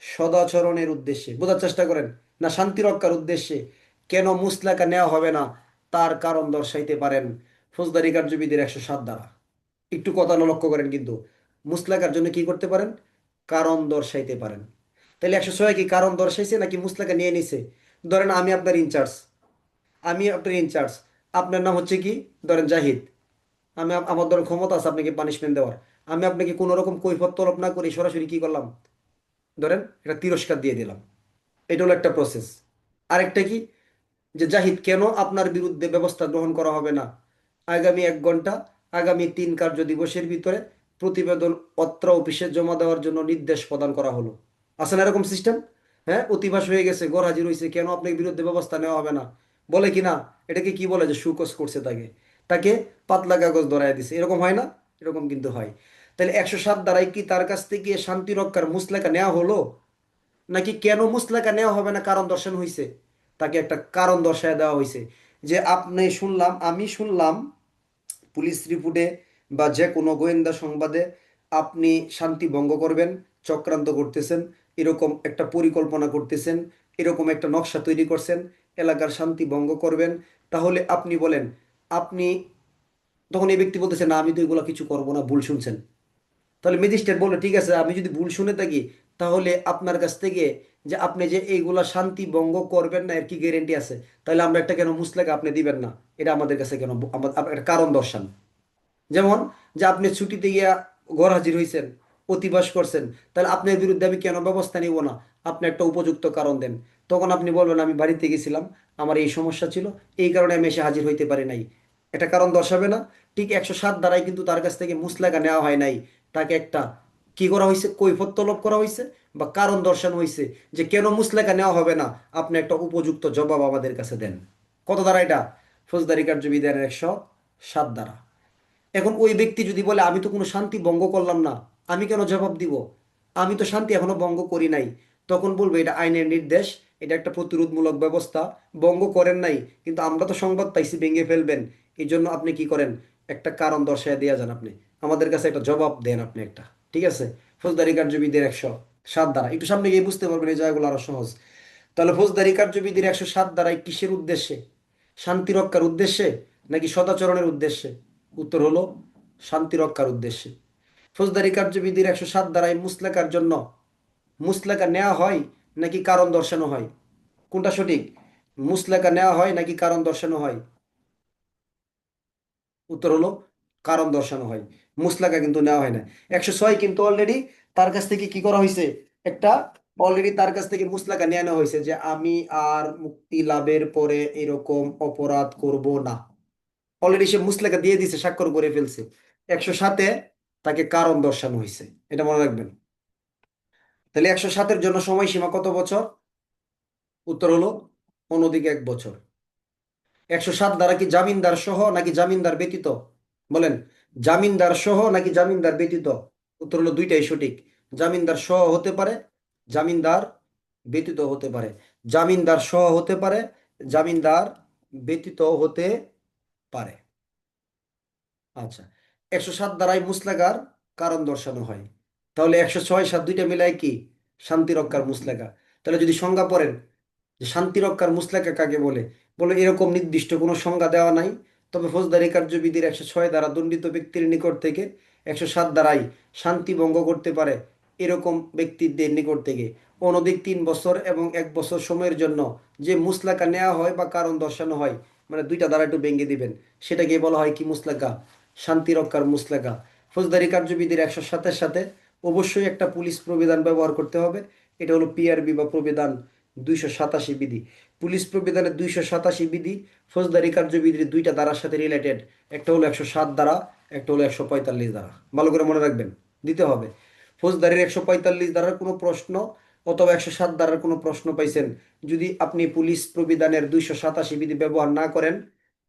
সদাচরণের উদ্দেশ্যে। বোঝার চেষ্টা করেন, না শান্তি রক্ষার উদ্দেশ্যে, কেন মুসলাকা নেওয়া হবে না তার কারণ দর্শাইতে পারেন ফৌজদারি কার্যবিধির 107 দ্বারা। একটু কথা লক্ষ্য করেন কিন্তু, মুসলাকার জন্য কি করতে পারেন? কারণ দর্শাইতে পারেন। তাহলে 106 কি কারণ দর্শাইছে নাকি মুসলাকা নিয়ে নিছে? ধরেন আমি আপনার ইনচার্জ, আপনার নাম হচ্ছে কি, ধরেন জাহিদ। আমার ধরেন ক্ষমতা আছে আপনাকে পানিশমেন্ট দেওয়ার। আমি আপনাকে কোনো রকম কৈফিয়ত তলব না করে সরাসরি কি করলাম, ধরেন একটা তিরস্কার দিয়ে দিলাম। এটা হলো একটা প্রসেস। আরেকটা কি, যে জাহিদ কেন আপনার বিরুদ্ধে ব্যবস্থা গ্রহণ করা হবে না, আগামী 1 ঘন্টা, আগামী 3 কার্য দিবসের ভিতরে প্রতিবেদন অত্র অফিসে জমা দেওয়ার জন্য নির্দেশ প্রদান করা হলো। আছে না এরকম সিস্টেম? হ্যাঁ, অতিবাস হয়ে গেছে, গড় হাজির হয়েছে, কেন আপনার বিরুদ্ধে ব্যবস্থা নেওয়া হবে না, বলে কি না? এটাকে কি বলে, যে সুকস করছে তাকে, তাকে পাতলা কাগজ ধরায় দিছে, এরকম হয় না? এরকম কিন্তু হয়। তাহলে 107 দ্বারাই কি তার কাছ থেকে শান্তি রক্ষার মুসলেকা নেওয়া হলো, নাকি কেন মুসলেকা নেওয়া হবে না কারণ দর্শানো হয়েছে? তাকে একটা কারণ দর্শায় দেওয়া হয়েছে, যে আমি শুনলাম পুলিশ রিপোর্টে বা যে কোনো গোয়েন্দা সংবাদে আপনি শান্তি ভঙ্গ করবেন, চক্রান্ত করতেছেন, এরকম একটা পরিকল্পনা করতেছেন, এরকম একটা নকশা তৈরি করছেন, এলাকার শান্তি ভঙ্গ করবেন। তাহলে আপনি বলেন, আপনি, তখন এই ব্যক্তি বলতেছে না আমি তো এগুলো কিছু করবো না, ভুল শুনছেন। তাহলে ম্যাজিস্ট্রেট বললো ঠিক আছে, আমি যদি ভুল শুনে থাকি, তাহলে আপনার কাছ থেকে যে আপনি যে এইগুলা শান্তি ভঙ্গ করবেন না এর কি গ্যারেন্টি আছে? তাহলে আমরা একটা কেন মুসলেকা আপনি দিবেন না, এটা আমাদের কাছে কেন একটা কারণ দর্শান। যেমন, যে আপনি ছুটিতে গিয়া ঘর হাজির হয়েছেন, অতিবাস করছেন, তাহলে আপনার বিরুদ্ধে আমি কেন ব্যবস্থা নিব না? আপনি একটা উপযুক্ত কারণ দেন। তখন আপনি বলবেন আমি বাড়িতে গেছিলাম, আমার এই সমস্যা ছিল, এই কারণে আমি এসে হাজির হইতে পারি নাই। এটা কারণ দর্শাবে না? ঠিক 107 দ্বারাই কিন্তু তার কাছ থেকে মুসলেকা নেওয়া হয় নাই, তাকে একটা কি করা হয়েছে, কৈফিয়ত তলব করা হয়েছে, বা কারণ দর্শানো হয়েছে যে কেন মুসলেকা নেওয়া হবে না, আপনি একটা উপযুক্ত জবাব আমাদের কাছে দেন। কত দ্বারা এটা? ফৌজদারি কার্যবিধানের 107 দ্বারা। এখন ওই ব্যক্তি যদি বলে আমি তো কোনো শান্তি ভঙ্গ করলাম না, আমি কেন জবাব দিব, আমি তো শান্তি এখনো ভঙ্গ করি নাই, তখন বলবো এটা আইনের নির্দেশ, এটা একটা প্রতিরোধমূলক ব্যবস্থা, ভঙ্গ করেন নাই, কিন্তু আমরা তো সংবাদ পাইছি ভেঙে ফেলবেন, এই জন্য আপনি কি করেন, একটা কারণ দর্শায় দেয়া যান, আপনি আমাদের কাছে একটা জবাব দেন আপনি একটা। ঠিক আছে? ফৌজদারি কার্যবিধির 107 দ্বারা, একটু সামনে গিয়ে বুঝতে পারবেন এই জায়গাগুলো আরো সহজ। তাহলে ফৌজদারি কার্যবিধির 107 দ্বারাই কিসের উদ্দেশ্যে? শান্তি রক্ষার উদ্দেশ্যে নাকি সদাচরণের উদ্দেশ্যে? উত্তর হলো শান্তি রক্ষার উদ্দেশ্যে। ফৌজদারি কার্যবিধির 107 দ্বারাই মুসলেকার জন্য মুসলেকা নেওয়া হয় নাকি কারণ দর্শানো হয়? কোনটা সঠিক? মুসলেকা নেওয়া হয় নাকি কারণ দর্শানো হয়? উত্তর হলো কারণ দর্শানো হয়। মুসলেকা কিন্তু নেওয়া হয় না। 106 কিন্তু অলরেডি তার কাছ থেকে কি করা হয়েছে, একটা অলরেডি তার কাছ থেকে মুসলেকা নিয়ে নেওয়া হয়েছে, যে আমি আর মুক্তি লাভের পরে এরকম অপরাধ করব না। অলরেডি সে মুসলেকা দিয়ে দিছে, স্বাক্ষর করে ফেলছে। 107-এ তাকে কারণ দর্শানো হয়েছে, এটা মনে রাখবেন। তাহলে 107-এর জন্য সময়সীমা কত বছর? উত্তর হলো অনধিক 1 বছর। 107 দ্বারা কি জামিনদার সহ নাকি জামিনদার ব্যতীত? বলেন, জামিনদার সহ নাকি জামিনদার ব্যতীত? উত্তর হলো দুইটাই সঠিক। জামিনদার সহ হতে পারে, জামিনদার ব্যতীত হতে পারে। জামিনদার সহ হতে পারে, জামিনদার ব্যতীত হতে পারে। আচ্ছা, 107 দ্বারাই মুসলেকার কারণ দর্শানো হয়। তাহলে 106-7 দুইটা মিলায় কি? শান্তি রক্ষার মুসলেকা। তাহলে যদি সংজ্ঞা পড়েন যে শান্তি রক্ষার মুসলেকা কাকে বলে, বলে এরকম নির্দিষ্ট কোনো সংজ্ঞা দেওয়া নাই। তবে ফৌজদারি কার্যবিধির 106 দ্বারা দণ্ডিত ব্যক্তির নিকট থেকে 107 দ্বারাই শান্তি ভঙ্গ করতে পারে এরকম ব্যক্তিদের নিকট থেকে অনধিক 3 বছর এবং 1 বছর সময়ের জন্য যে মুসলেকা নেওয়া হয় বা কারণ দর্শানো হয়, মানে দুইটা দ্বারা একটু ভেঙে দিবেন, সেটাকে বলা হয় কি মুসলেকা? শান্তি রক্ষার মুসলেকা। ফৌজদারি কার্যবিধির 107-এর সাথে অবশ্যই একটা পুলিশ প্রবিধান ব্যবহার করতে হবে। এটা হলো পিআরবি বা প্রবিধান 287 বিধি। পুলিশ প্রবিধানের 287 বিধি ফৌজদারি কার্যবিধির দুইটা ধারার সাথে রিলেটেড। একটা হলো 107 ধারা, একটা হলো 145 ধারা। ভালো করে মনে রাখবেন, দিতে হবে। ফৌজদারির 145 ধারার কোনো প্রশ্ন অথবা 107 ধারার কোনো প্রশ্ন পাইছেন, যদি আপনি পুলিশ প্রবিধানের 287 বিধি ব্যবহার না করেন,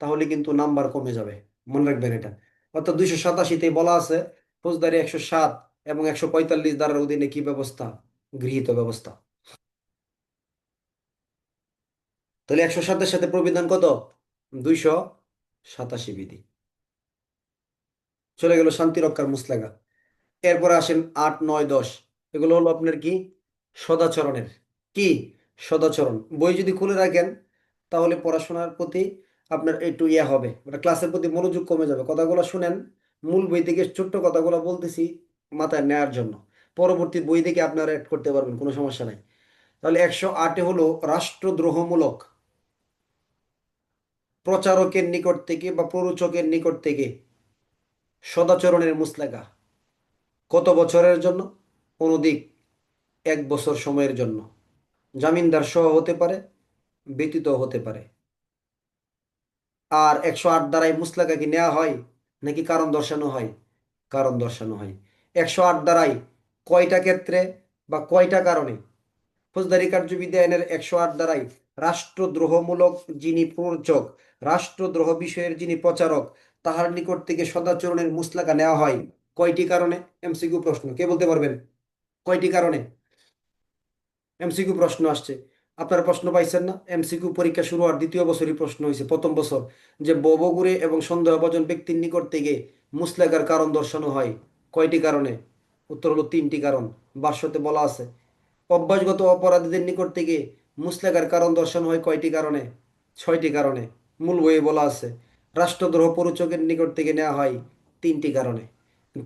তাহলে কিন্তু নাম্বার কমে যাবে। মনে রাখবেন এটা। অর্থাৎ 287-তে বলা আছে ফৌজদারি 107 এবং 145 ধারার অধীনে কি ব্যবস্থা, গৃহীত ব্যবস্থা। তাহলে 107-এর সাথে প্রবিধান কত? 287 বিধি। চলে গেল শান্তি রক্ষার মুসলেকা। এরপরে আসেন 8, 9, 10। এগুলো হলো আপনার কি, সদাচরণের কি, সদাচরণ। বই যদি খুলে রাখেন, তাহলে পড়াশোনার প্রতি আপনার একটু ইয়ে হবে, মানে ক্লাসের প্রতি মনোযোগ কমে যাবে। কথাগুলো শুনেন, মূল বই থেকে ছোট্ট কথাগুলো বলতেছি মাথায় নেয়ার জন্য, পরবর্তী বই থেকে আপনারা অ্যাড করতে পারবেন, কোনো সমস্যা নাই। তাহলে 108 হলো রাষ্ট্রদ্রোহমূলক প্রচারকের নিকট থেকে বা প্ররোচকের নিকট থেকে সদাচরণের মুসলেকা। কত বছরের জন্য? অনধিক 1 বছর সময়ের জন্য। জামিনদার সহ হতে পারে, ব্যতীত হতে পারে। আর 108 দ্বারাই মুসলেকা কি নেওয়া হয় নাকি কারণ দর্শানো হয়? কারণ দর্শানো হয়। 108 দ্বারাই কয়টা ক্ষেত্রে বা কয়টা কারণে? ফৌজদারি কার্যবিধি আইনের 108 দ্বারাই রাষ্ট্রদ্রোহমূলক যিনি প্ররোচক, রাষ্ট্রদ্রোহ বিষয়ের যিনি প্রচারক, তাহার নিকট থেকে সদাচরণের মুসলেকা নেওয়া হয় কয়টি কারণে? এমসিকিউ প্রশ্ন, কে বলতে পারবেন কয়টি কারণে? এমসিকিউ প্রশ্ন আসছে, আপনারা প্রশ্ন পাইছেন না? এমসিকিউ পরীক্ষা শুরু হওয়ার দ্বিতীয় বছরই প্রশ্ন হয়েছে, প্রথম বছর, যে ববগুরে এবং সন্দেহভাজন ব্যক্তির নিকট থেকে মুসলেকার কারণ দর্শানো হয় কয়টি কারণে? উত্তর হলো 3টি কারণ। ভাষ্যতে বলা আছে অভ্যাসগত অপরাধীদের নিকট থেকে মুসলেকার কারণ দর্শানো হয় কয়টি কারণে? 6টি কারণে। মূল বইয়ে বলা আছে রাষ্ট্রদ্রোহ পরোচকের নিকট থেকে নেওয়া হয় 3টি কারণে।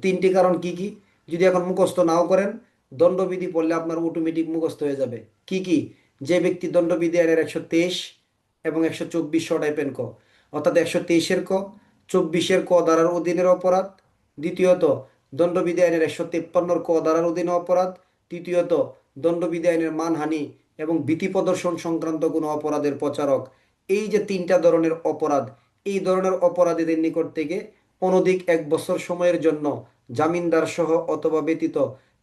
3টি কারণ কি কি? যদি এখন মুখস্থ নাও করেন, দণ্ডবিধি পড়লে আপনার অটোমেটিক মুখস্থ হয়ে যাবে। কি কি? যে ব্যক্তি দণ্ডবিধি আইনের 123 এবং 124 টাইপের ক, অর্থাৎ 123-এর ক, 24-এর ক ধারার অধীনের অপরাধ। দ্বিতীয়ত দণ্ডবিধি আইনের 153-র ক ধারার অধীনে অপরাধ। তৃতীয়ত দণ্ডবিধি আইনের মানহানি এবং ভীতি প্রদর্শন সংক্রান্ত কোনো অপরাধের প্রচারক। এই যে 3টা ধরনের অপরাধ, এই ধরনের অপরাধীদের নিকট থেকে অনধিক 1 বছর সময়ের জন্য জামিনদার সহ অথবা ব্যতীত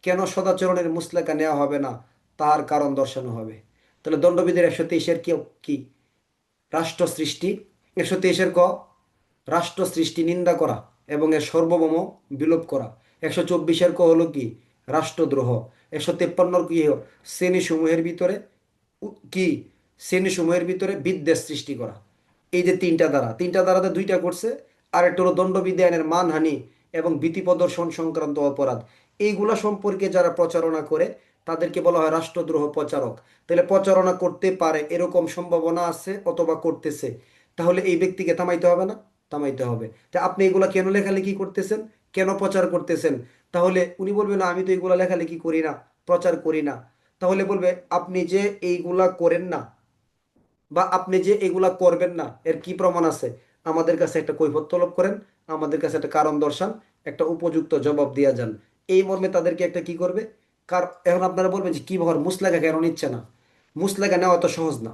কেন সদাচরণের মুসলেকা নেওয়া হবে না, তার কারণ দর্শানো হবে। তাহলে দণ্ডবিধির 123-এর কি কি? রাষ্ট্র সৃষ্টি। 123-এর ক, রাষ্ট্র সৃষ্টি নিন্দা করা এবং এর সার্বভৌম বিলোপ করা। 124-এর ক হলো কি? রাষ্ট্রদ্রোহ। 153-র কি? শ্রেণীসমূহের ভিতরে কি? শ্রেণীসমূহের ভিতরে বিদ্বেষ সৃষ্টি করা। এই যে 3টা ধারা, 3টা ধারাতে 2টা করছে। আর একটা হলো দণ্ডবিধি আইনের মানহানি এবং ভীতি প্রদর্শন সংক্রান্ত অপরাধ। এইগুলা সম্পর্কে যারা প্রচারণা করে তাদেরকে বলা হয় রাষ্ট্রদ্রোহ প্রচারক। তাহলে প্রচারণা করতে পারে এরকম সম্ভাবনা আছে অথবা করতেছে, তাহলে এই ব্যক্তিকে থামাইতে হবে না? থামাইতে হবে। তা আপনি এগুলা কেন লেখালেখি করতেছেন, কেন প্রচার করতেছেন? তাহলে উনি বলবে না আমি তো এগুলা লেখালেখি করি না, প্রচার করি না। তাহলে বলবে আপনি যে এইগুলা করেন না বা আপনি যে এগুলা করবেন না এর কি প্রমাণ আছে? আমাদের কাছে একটা কৈফিয়ত তলব করেন, আমাদের কাছে একটা কারণ দর্শান, একটা উপযুক্ত জবাব দিয়া যান। এই মর্মে তাদেরকে একটা কি করবে? এখন আপনারা বলবেন যে কি ব্যাপার, মুসলেকা কেন নিচ্ছে না? মুসলেকা নেওয়া এত সহজ না।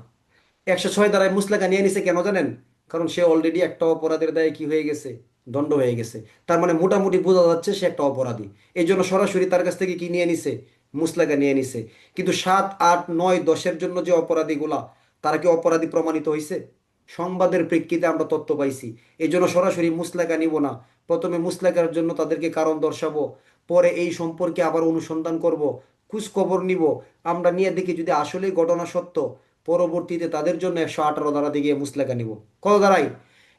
106 দ্বারায় মুসলেকা নিয়ে নিছে কেন জানেন? কারণ সে অলরেডি একটা অপরাধের দায়ে কি হয়ে গেছে? দণ্ড হয়ে গেছে। তার মানে মোটামুটি বোঝা যাচ্ছে সে একটা অপরাধী। এই জন্য সরাসরি তার কাছ থেকে কি নিয়ে নিছে? মুসলেকা নিয়ে নিছে। কিন্তু 7, 8, 9, 10-এর জন্য যে অপরাধীগুলা, তারা কি অপরাধী প্রমাণিত হয়েছে? সংবাদের প্রেক্ষিতে আমরা তথ্য পাইছি। এই জন্য সরাসরি মুসলেকা নিব না। প্রথমে মুসলেকার জন্য তাদেরকে কারণ দর্শাবো, পরে এই সম্পর্কে আবার অনুসন্ধান করব, খোঁজ খবর নিব। আমরা নিয়ে দেখি যদি আসলেই ঘটনা সত্য, পরবর্তীতে তাদের জন্য 118 ধারা দিয়ে মুসলেকা নিব। কত ধারাই?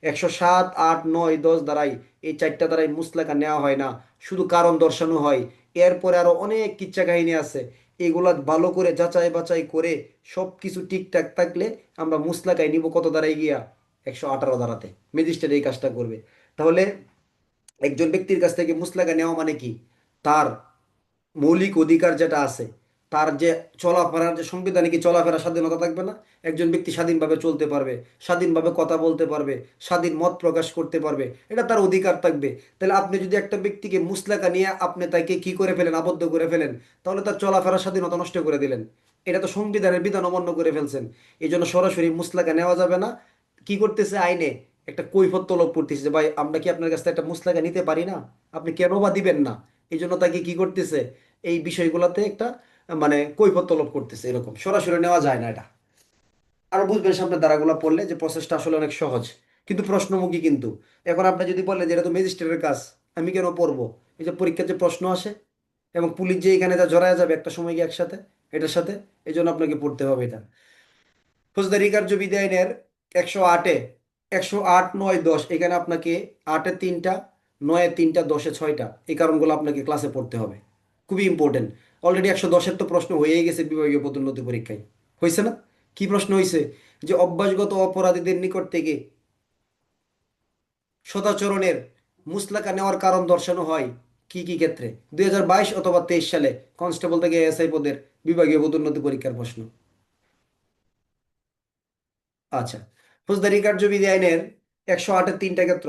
107, 8, 9, 10 ধারাই। এই 4টা ধারাই মুসলেকা নেওয়া হয় না, শুধু কারণ দর্শানো হয়। এরপরে আরো অনেক কিচ্ছা কাহিনী আছে, এগুলা ভালো করে যাচাই বাছাই করে সব কিছু ঠিকঠাক থাকলে আমরা মুসলেকায় নিব কত ধারায় গিয়া? 118 ধারাতে ম্যাজিস্ট্রেট এই কাজটা করবে। তাহলে একজন ব্যক্তির কাছ থেকে মুসলেকা নেওয়া মানে কি? তার মৌলিক অধিকার যেটা আছে, তার যে চলাফেরার যে সাংবিধানিক চলাফেরার স্বাধীনতা থাকবে না? একজন ব্যক্তি স্বাধীনভাবে চলতে পারবে, স্বাধীনভাবে কথা বলতে পারবে, স্বাধীন মত প্রকাশ করতে পারবে, এটা তার অধিকার থাকবে। তাহলে আপনি যদি একটা ব্যক্তিকে মুসলেকা নিয়ে আপনি তাকে কি করে ফেলেন, আবদ্ধ করে ফেলেন, তাহলে তার চলাফেরার স্বাধীনতা নষ্ট করে দিলেন। এটা তো সংবিধানের বিধান অমান্য করে ফেলছেন। এই জন্য সরাসরি মুসলেকা নেওয়া যাবে না। কি করতেছে আইনে? একটা কৈফিয়ত তলব করতেছে যে ভাই আমরা কি আপনার কাছ থেকে একটা মুসলেকা নিতে পারি না, আপনি কেন বা দিবেন না? এই জন্য তাকে কি করতেছে, এই বিষয়গুলোতে একটা মানে কৈফিয়ত তলব করতেছে। এরকম সরাসরি নেওয়া যায় না এটা। আরো বুঝবেন সামনে ধারাগুলো পড়লে যে প্রসেসটা আসলে অনেক সহজ, কিন্তু প্রশ্নমুখী কিন্তু। এখন আপনি যদি বলেন যে এটা তো ম্যাজিস্ট্রেটের কাজ, আমি কেন পড়বো? এই যে পরীক্ষার যে প্রশ্ন আসে এবং পুলিশ যে এখানে যা জড়ায় যাবে একটা সময় গিয়ে একসাথে এটার সাথে, এই জন্য আপনাকে পড়তে হবে এটা। ফৌজদারি কার্যবিধি আইনের 108-এ 108, 9, 10 এখানে আপনাকে 8-এ 3টা, 9-এ 3টা, 10-এ 6টা, এই কারণগুলো আপনাকে ক্লাসে পড়তে হবে, খুবই ইম্পর্টেন্ট। অলরেডি 110-এর তো প্রশ্ন হয়েই গেছে বিভাগীয় পদোন্নতি পরীক্ষায়, হয়েছে না? কি প্রশ্ন হয়েছে? যে অভ্যাসগত অপরাধীদের নিকট থেকে সদাচরণের মুসলাকা নেওয়ার কারণ দর্শানো হয় কি কি ক্ষেত্রে? 2022 অথবা 23 সালে কনস্টেবল থেকে এএসআই পদের বিভাগীয় পদোন্নতি পরীক্ষার প্রশ্ন। আচ্ছা, ফৌজদারি কার্যবিধি আইনের 108-এর তিনটা ক্ষেত্র।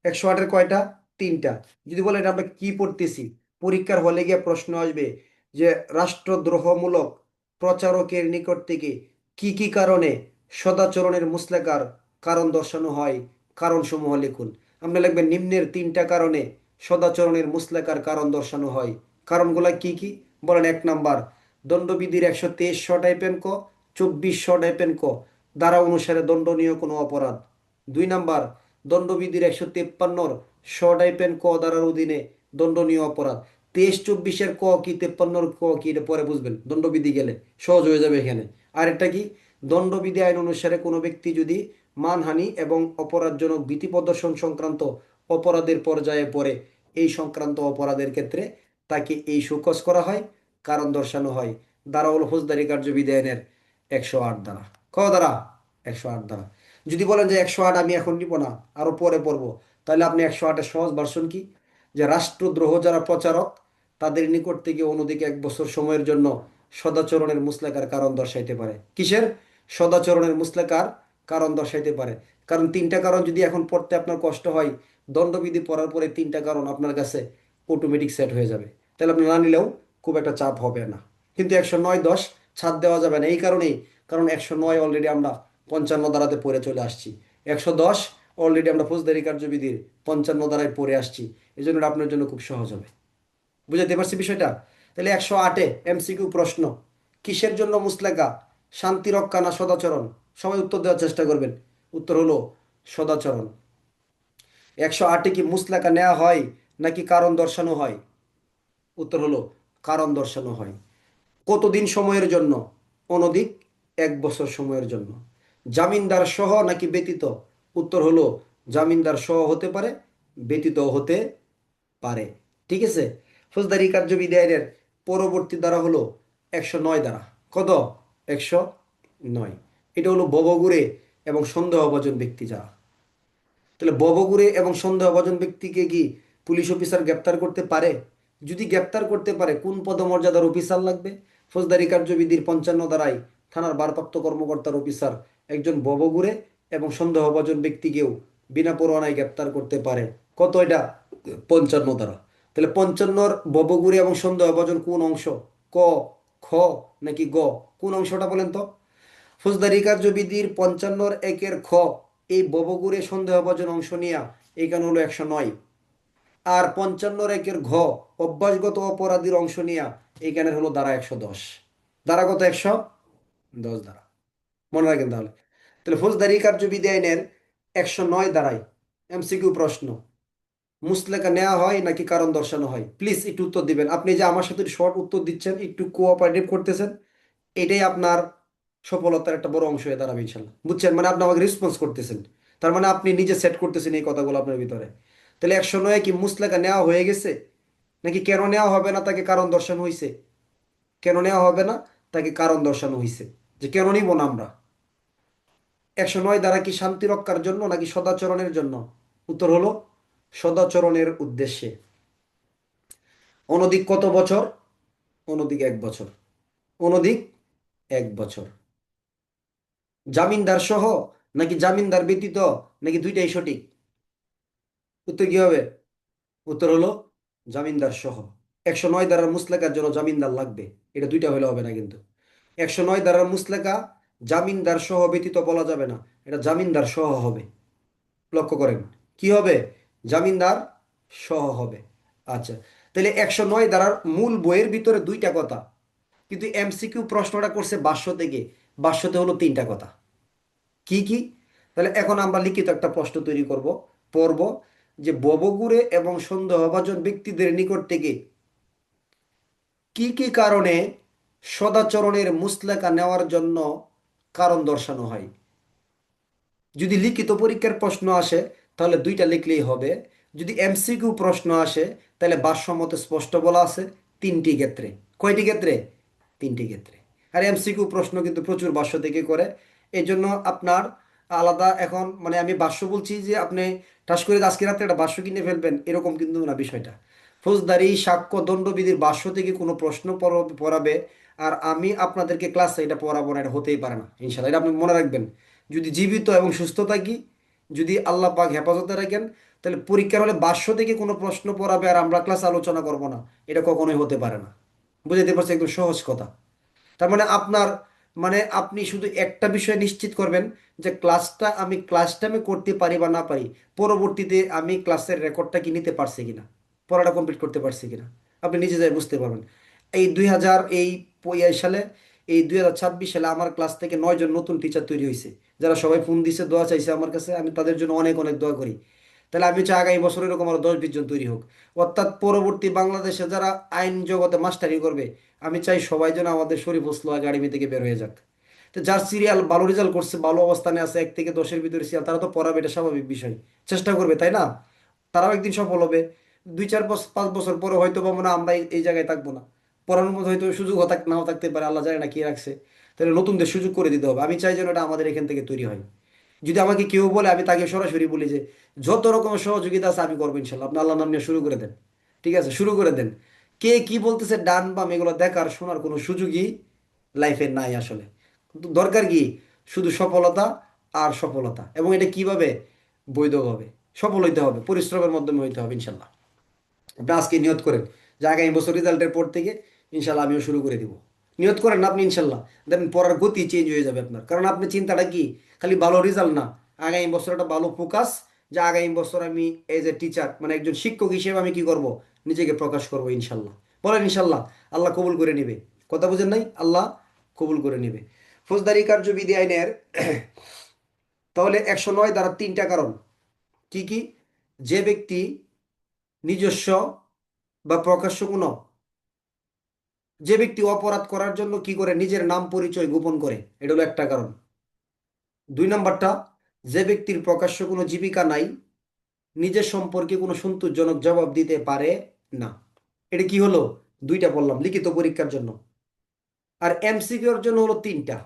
108-এর কয়টা? তিনটা। যদি বলেন আমরা কি পড়তেছি, পরীক্ষার হলে গিয়ে প্রশ্ন আসবে যে রাষ্ট্রদ্রোহমূলক প্রচারকের নিকট থেকে কি কি কারণে সদাচরণের মুসলেকার কারণ দর্শানো হয়, কারণ সমূহ লিখুন। আমরা লিখবেন নিম্নের তিনটা কারণে সদাচরণের মুসলেকার কারণ দর্শানো হয়। কারণগুলা কি কি? বলেন। 1 নাম্বার, দণ্ডবিধির 123 টাইপেন ক 24 টাইপেন ক ধারা অনুসারে দণ্ডনীয় কোনো অপরাধ। 2 নাম্বার, দণ্ডবিধির 153-র টাইপেন ক ধারার অধীনে দণ্ডনীয় অপরাধ। 23-24-এর ক কি, 53-র ক কি, এটা পরে বুঝবেন, দণ্ডবিধি গেলে সহজ হয়ে যাবে এখানে। আরেকটা কি, দণ্ডবিধি আইন অনুসারে কোনো ব্যক্তি যদি মানহানি এবং অপরাধজনক ভীতি প্রদর্শন সংক্রান্ত অপরাধের পর্যায়ে পড়ে, এই সংক্রান্ত অপরাধের ক্ষেত্রে তাকে এই শোকজ করা হয়, কারণ দর্শানো হয়। ধারা হলো ফৌজদারি কার্যবিধি আইনের 108 ধারা। ক ধারা? 108 ধারা। যদি বলেন যে 108 আমি এখন নিব না, আরো পরে পড়বো, তাহলে আপনি 108-এর সহজ ভার্সন কি, যে রাষ্ট্রদ্রোহ যারা প্রচারক তাদের নিকট থেকে অনধিক 1 বছর সময়ের জন্য সদাচরণের মুসলেকার কারণ দর্শাইতে পারে। কিসের? সদাচরণের মুসলেকার কারণ দর্শাইতে পারে। কারণ তিনটা কারণ যদি এখন পড়তে আপনার কষ্ট হয়, দণ্ডবিধি পড়ার পরে তিনটা কারণ আপনার কাছে অটোমেটিক সেট হয়ে যাবে, তাহলে আপনি না নিলেও খুব একটা চাপ হবে না। কিন্তু 109-10 ছাড় দেওয়া যাবে না, এই কারণেই, কারণ 109 অলরেডি আমরা 55 ধারাতে পড়ে চলে আসছি। 110 অলরেডি আমরা ফৌজদারি কার্যবিধির 55 ধারায় পড়ে আসছি। এই জন্য এটা আপনার জন্য খুব সহজ হবে। বুঝাতে পারছি বিষয়টা? তাহলে 108-এ এমসিকিউ প্রশ্ন, কিসের জন্য মুসলেকা, শান্তি রক্ষা না সদাচরণ? সবাই উত্তর দেওয়ার চেষ্টা করবেন। উত্তর হলো সদাচরণ। 108-এ কি মুসলেকা নেওয়া হয় নাকি কারণ দর্শানো হয়? উত্তর হলো কারণ দর্শানো হয়। কতদিন সময়ের জন্য? অনধিক 1 বছর সময়ের জন্য। জামিনদার সহ নাকি ব্যতীত? উত্তর হলো জামিনদার সহ হতে পারে, ব্যতীত হতে পারে। ঠিক আছে। ফৌজদারি কার্যবিধি আইনের পরবর্তী ধারা হলো 109 ধারা। কত? 109। এটা হলো ববগুড়ে এবং সন্দেহভাজন ব্যক্তি যারা। তাহলে ববগুড়ে এবং সন্দেহভাজন ব্যক্তিকে কি পুলিশ অফিসার গ্রেপ্তার করতে পারে? যদি গ্রেপ্তার করতে পারে, কোন পদমর্যাদার অফিসার লাগবে? ফৌজদারি কার্যবিধির 55 ধারায় থানার ভারপ্রাপ্ত কর্মকর্তার অফিসার একজন ববগুড়ে এবং সন্দেহভাজন ব্যক্তিকেও বিনা পরোয়ানায় গ্রেপ্তার করতে পারে। কত এটা? 55 ধারা। তাহলে 55-র ববগুড়ে এবং সন্দেহভাজন কোন অংশ? ক, খ নাকি গ? কোন অংশটা বলেন তো? ফৌজদারি কার্যবিধির 55-র 1-এর খ, এই ববগুড়ে সন্দেহভাজন অংশ নিয়া এখানে হলো 109। আর 55-র 1-এর ঘ, অভ্যাসগত অপরাধীর অংশ নিয়া এইখানে হলো ধারা 110। ধারা কত? 110 ধারা। মনে রাখেন তাহলে। তাহলে ফৌজদারি কার্যবিধি আইনের 109 ধারায় এমসিকিউ প্রশ্ন, মুসলেকা নেওয়া হয় নাকি কারণ দর্শানো হয়? প্লিজ একটু উত্তর দিবেন। আপনি যে আমার সাথে শর্ট উত্তর দিচ্ছেন, একটু কোঅপারেটিভ করতেছেন, এটাই আপনার সফলতার একটা বড় অংশ হয়ে দাঁড়াবে ইনশাল্লাহ। বুঝছেন? মানে আপনি আমাকে রেসপন্স করতেছেন, তার মানে আপনি নিজে সেট করতেছেন এই কথাগুলো আপনার ভিতরে। তাহলে 109 কি মুসলেকা নেওয়া হয়ে গেছে, নাকি কেন নেওয়া হবে না তাকে কারণ দর্শানো হয়েছে? কেন নেওয়া হবে না তাকে কারণ দর্শানো হয়েছে, যে কেন নিব না আমরা। 109 দ্বারা কি শান্তি রক্ষার জন্য নাকি সদাচরণের জন্য? উত্তর হলো সদাচরণের উদ্দেশ্যে। অনধিক কত বছর? অনধিক 1 বছর। অনধিক 1 বছর। জামিনদার সহ নাকি জামিনদার ব্যতীত, নাকি দুইটাই সঠিক? উত্তর কি হবে? উত্তর হলো জামিনদার সহ। 109 ধারার মুসলেকার জন্য জামিনদার লাগবে, এটা দুইটা হলে হবে না কিন্তু। 109 ধারার মুসলেকা জামিনদার সহ ব্যতীত বলা যাবে না, এটা জামিনদার সহ হবে। লক্ষ্য করেন, কি হবে? জামিনদার সহ হবে। আচ্ছা, তাহলে 109 ধারার মূল বইয়ের ভিতরে দুইটা কথা, কিন্তু এমসিকিউ প্রশ্নটা করছে ভাষ্য থেকে। ভাষ্যতে হলো তিনটা কথা। কি কি? তাহলে এখন আমরা লিখিত একটা প্রশ্ন তৈরি করব, পড়ব যে ববগুড়ে এবং সন্দেহভাজন ব্যক্তিদের নিকট থেকে কি কি কারণে সদাচরণের মুসলেকা নেওয়ার জন্য কারণ দর্শানো হয়। যদি লিখিত পরীক্ষার প্রশ্ন আসে তাহলে দুইটা লিখলেই হবে। যদি এমসিকিউ প্রশ্ন আসে তাহলে ভাষ্যমতে স্পষ্ট বলা আছে 3টি ক্ষেত্রে। কয়টি ক্ষেত্রে? 3টি ক্ষেত্রে। আর এমসিকিউ প্রশ্ন কিন্তু প্রচুর ভাষ্য থেকে করে, এই জন্য আপনার আলাদা এখন মানে আমি ভাষ্য বলছি যে আপনি ঠাস করে আজকে রাত্রে একটা ভাষ্য কিনে ফেলবেন এরকম কিন্তু না বিষয়টা। ফৌজদারি সাক্ষ্য দণ্ডবিধির ভাষ্য থেকে কোনো প্রশ্ন পড়াবে আর আমি আপনাদেরকে ক্লাসে এটা পড়াবো না, এটা হতেই পারে না ইনশাল্লাহ। এটা আপনি মনে রাখবেন, যদি জীবিত এবং সুস্থ থাকি, যদি আল্লাহ পাক হেফাজতে রাখেন, তাহলে পরীক্ষার হলে ভাষ্য থেকে কোনো প্রশ্ন পড়াবে আর আমরা ক্লাস আলোচনা করব না, এটা কখনোই হতে পারে না। বুঝতে পারছি, একদম সহজ কথা। তার মানে আপনার মানে আপনি শুধু একটা বিষয় নিশ্চিত করবেন যে ক্লাসটা আমি ক্লাস টাইমে করতে পারি বা না পারি, পরবর্তীতে আমি ক্লাসের রেকর্ডটা কি নিতে পারছি কিনা, পড়াটা কমপ্লিট করতে পারছি কিনা, আপনি নিজে যাই বুঝতে পারবেন। এই 2000 এই সালে, এই 2026 সালে আমার ক্লাস থেকে 9 জন নতুন টিচার তৈরি হয়েছে, যারা সবাই ফোন দিছে, দোয়া চাইছে আমার কাছে, আমি তাদের জন্য অনেক অনেক দোয়া করি। তাহলে আমি চাই আগামী বছর এরকম আরো 10-20 জন তৈরি হোক। অর্থাৎ পরবর্তী বাংলাদেশে যারা আইন জগতে মাস্টারি করবে, আমি চাই সবাই যেন আমাদের শরীফ ওসলো একাডেমি থেকে বের হয়ে যাক। তো যার সিরিয়াল ভালো রেজাল্ট করছে, ভালো অবস্থানে আছে, 1 থেকে 10-এর ভিতরে সিরিয়াল, তারা তো পড়াবে, এটা স্বাভাবিক বিষয়, চেষ্টা করবে, তাই না? তারাও একদিন সফল হবে। 2-4 বছর 5 বছর পরে হয়তো বা মনে হয় আমরা এই এই জায়গায় থাকবো না, পড়ানোর মধ্যে হয়তো সুযোগ নাও থাকতে পারে, আল্লাহ জানে না কি রাখছে। তাহলে নতুনদের সুযোগ করে দিতে হবে, আমি চাই যেন এটা আমাদের এখান থেকে তৈরি হয়। যদি আমাকে কেউ বলে, আমি তাকে সরাসরি বলি যে যত রকমের সহযোগিতা আছে আমি করবো ইনশাল্লাহ, আপনি আল্লাহ নাম নিয়ে শুরু করে দেন। ঠিক আছে, শুরু করে দেন। কে কি বলতেছে ডান বাম এগুলো দেখার শোনার কোনো সুযোগই লাইফে নাই আসলে। কিন্তু দরকার কি, শুধু সফলতা আর সফলতা, এবং এটা কিভাবে, বৈধভাবে সফল হইতে হবে, পরিশ্রমের মাধ্যমে হইতে হবে ইনশাল্লাহ। আপনি আজকে নিয়ত করেন যে আগামী বছর রেজাল্টের পর থেকে ইনশাল্লাহ আমিও শুরু করে দিব। নিয়ত করেন না আপনি ইনশাল্লাহ, দেখেন পড়ার গতি চেঞ্জ হয়ে যাবে আপনার, কারণ আপনি চিন্তাটা কি, খালি ভালো রেজাল্ট না, আগামী বছর একটা ভালো ফোকাস, যে আগামী বছর আমি এজ এ টিচার মানে একজন শিক্ষক হিসেবে আমি কি করব, নিজেকে প্রকাশ করব ইনশাল্লাহ। বলেন ইনশাল্লাহ, আল্লাহ কবুল করে নিবে। কথা বুঝেন নাই, আল্লাহ কবুল করে নিবে। ফৌজদারি কার্যবিধি আইনের তাহলে 109 দ্বারা 3টা কারণ কি কি, যে ব্যক্তি নিজস্ব বা প্রকাশ্য কোনো, যে ব্যক্তি অপরাধ করার জন্য কি করে নিজের নাম পরিচয় গোপন করে, এটা হলো একটা কারণ। 2 নম্বরটা, যে ব্যক্তির প্রকাশ্য কোনো জীবিকা নাই, নিজের সম্পর্কে কোনো সন্তোষজনক জবাব দিতে পারে না। এটা কি হলো, 2টা বললাম লিখিত পরীক্ষার জন্য। আর এমসিকিউর জন্য হলো 3টা।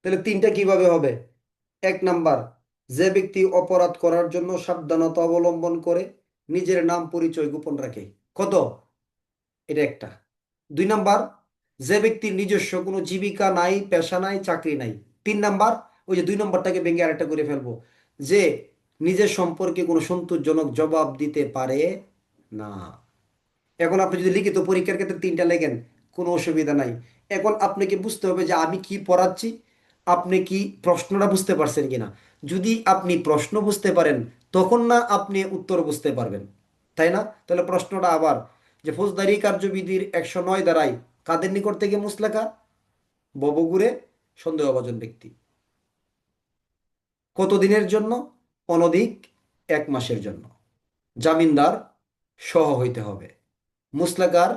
তাহলে 3টা কিভাবে হবে? 1 নাম্বার, যে ব্যক্তি অপরাধ করার জন্য সাবধানতা অবলম্বন করে নিজের নাম পরিচয় গোপন রাখে। কত? এটা একটা। 2 নাম্বার, যে ব্যক্তির নিজস্ব কোনো জীবিকা নাই, পেশা নাই, চাকরি নাই। 3 নাম্বার, ওই যে 2 নম্বরটাকে ভেঙে আরেকটা করে ফেলবো, যে নিজের সম্পর্কে কোনো সন্তোষজনক জবাব দিতে পারে না। এখন আপনি যদি লিখিত পরীক্ষার ক্ষেত্রে 3টা লেখেন, কোনো অসুবিধা নাই। এখন আপনাকে বুঝতে হবে যে আমি কি পড়াচ্ছি, আপনি কি প্রশ্নটা বুঝতে পারছেন কিনা। যদি আপনি প্রশ্ন বুঝতে পারেন, তখন না আপনি উত্তর বুঝতে পারবেন, তাই না? তাহলে প্রশ্নটা আবার, যে ফৌজদারি কার্যবিধির 109 দ্বারাই কাদের নিকট থেকে মুচলেকা, ববগুরে সন্দেহভাজন ব্যক্তি, কতদিনের জন্য, অনধিক 1 মাসের জন্য, জামিনদার সহ হইতে হবে, মুসলাকার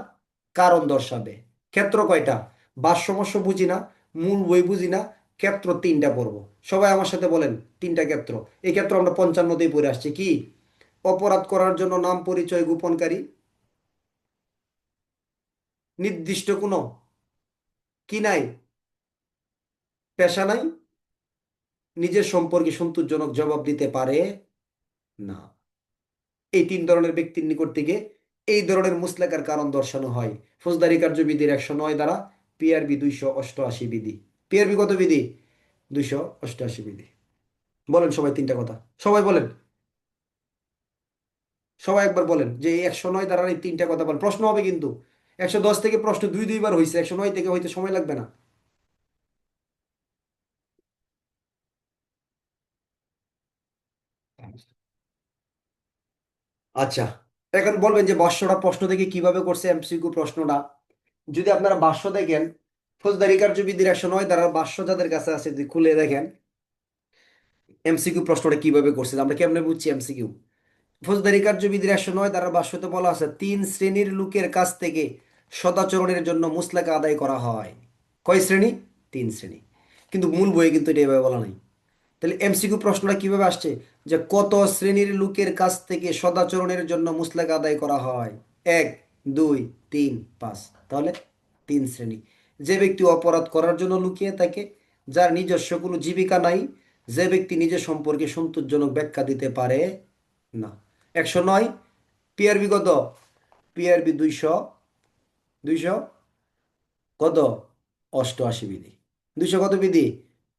কারণ দর্শাবে। ক্ষেত্র কয়টা, ভাষ্যমস্য বুঝি না, মূল বই বুঝি না, ক্ষেত্র 3টা পড়ব। সবাই আমার সাথে বলেন, 3টা ক্ষেত্র। এই ক্ষেত্র আমরা 55তেই পড়ে আসছি কি, অপরাধ করার জন্য নাম পরিচয় গোপনকারী, নির্দিষ্ট কোনো কি নাই, পেশা নাই, নিজের সম্পর্কে সন্তোষজনক জবাব দিতে পারে না। এই 3 ধরনের ব্যক্তির নিকট থেকে এই ধরনের মুসলেকার কারণ দর্শানো হয় ফৌজদারি কার্যবিধির 109 দ্বারা, পিআরবি 288 বিধি। পিআরবি কত বিধি? 288 বিধি। বলেন সবাই 3টা কথা, সবাই বলেন, সবাই একবার বলেন যে এই 109 দ্বারা এই 3টা কথা বলেন। প্রশ্ন হবে কিন্তু, 110 থেকে প্রশ্ন 2-2বার হয়েছে, 109 থেকে হইতে সময় লাগবে না। আচ্ছা, এখন বলবেন যে ভাষ্যটা প্রশ্ন থেকে কিভাবে করছে এমসিকিউ প্রশ্নটা। যদি আপনারা ভাষ্য দেখেন, ফৌজদারি কার্যবিধির 109 ধারার ভাষ্য যাদের কাছে আছে যদি খুলে দেখেন এমসিকিউ প্রশ্নটা কিভাবে করছে, আমরা কেমনে বুঝছি এমসিকিউ। ফৌজদারি কার্যবিধির 109 ধারার ভাষ্যতে বলা আছে 3 শ্রেণীর লোকের কাছ থেকে সদাচরণের জন্য মুসলাকা আদায় করা হয়। কয় শ্রেণী? 3 শ্রেণী। কিন্তু মূল বইয়ে কিন্তু এটা এভাবে বলা নাই। তাহলে এমসিকিউ প্রশ্নটা কিভাবে আসছে, যে কত শ্রেণীর লোকের কাছ থেকে সদাচরণের জন্য মুসলাকা আদায় করা হয়? 1, 2, 3, 5, তাহলে 3 শ্রেণী। যে ব্যক্তি অপরাধ করার জন্য লুকিয়ে থাকে, যার নিজস্ব কোনো জীবিকা নাই, যে ব্যক্তি নিজের সম্পর্কে সন্তোষজনক ব্যাখ্যা দিতে পারে না। 109। পিআরবি কত? পিআরবি 200, 200 কত? 88 বিধি। 200 কত বিধি?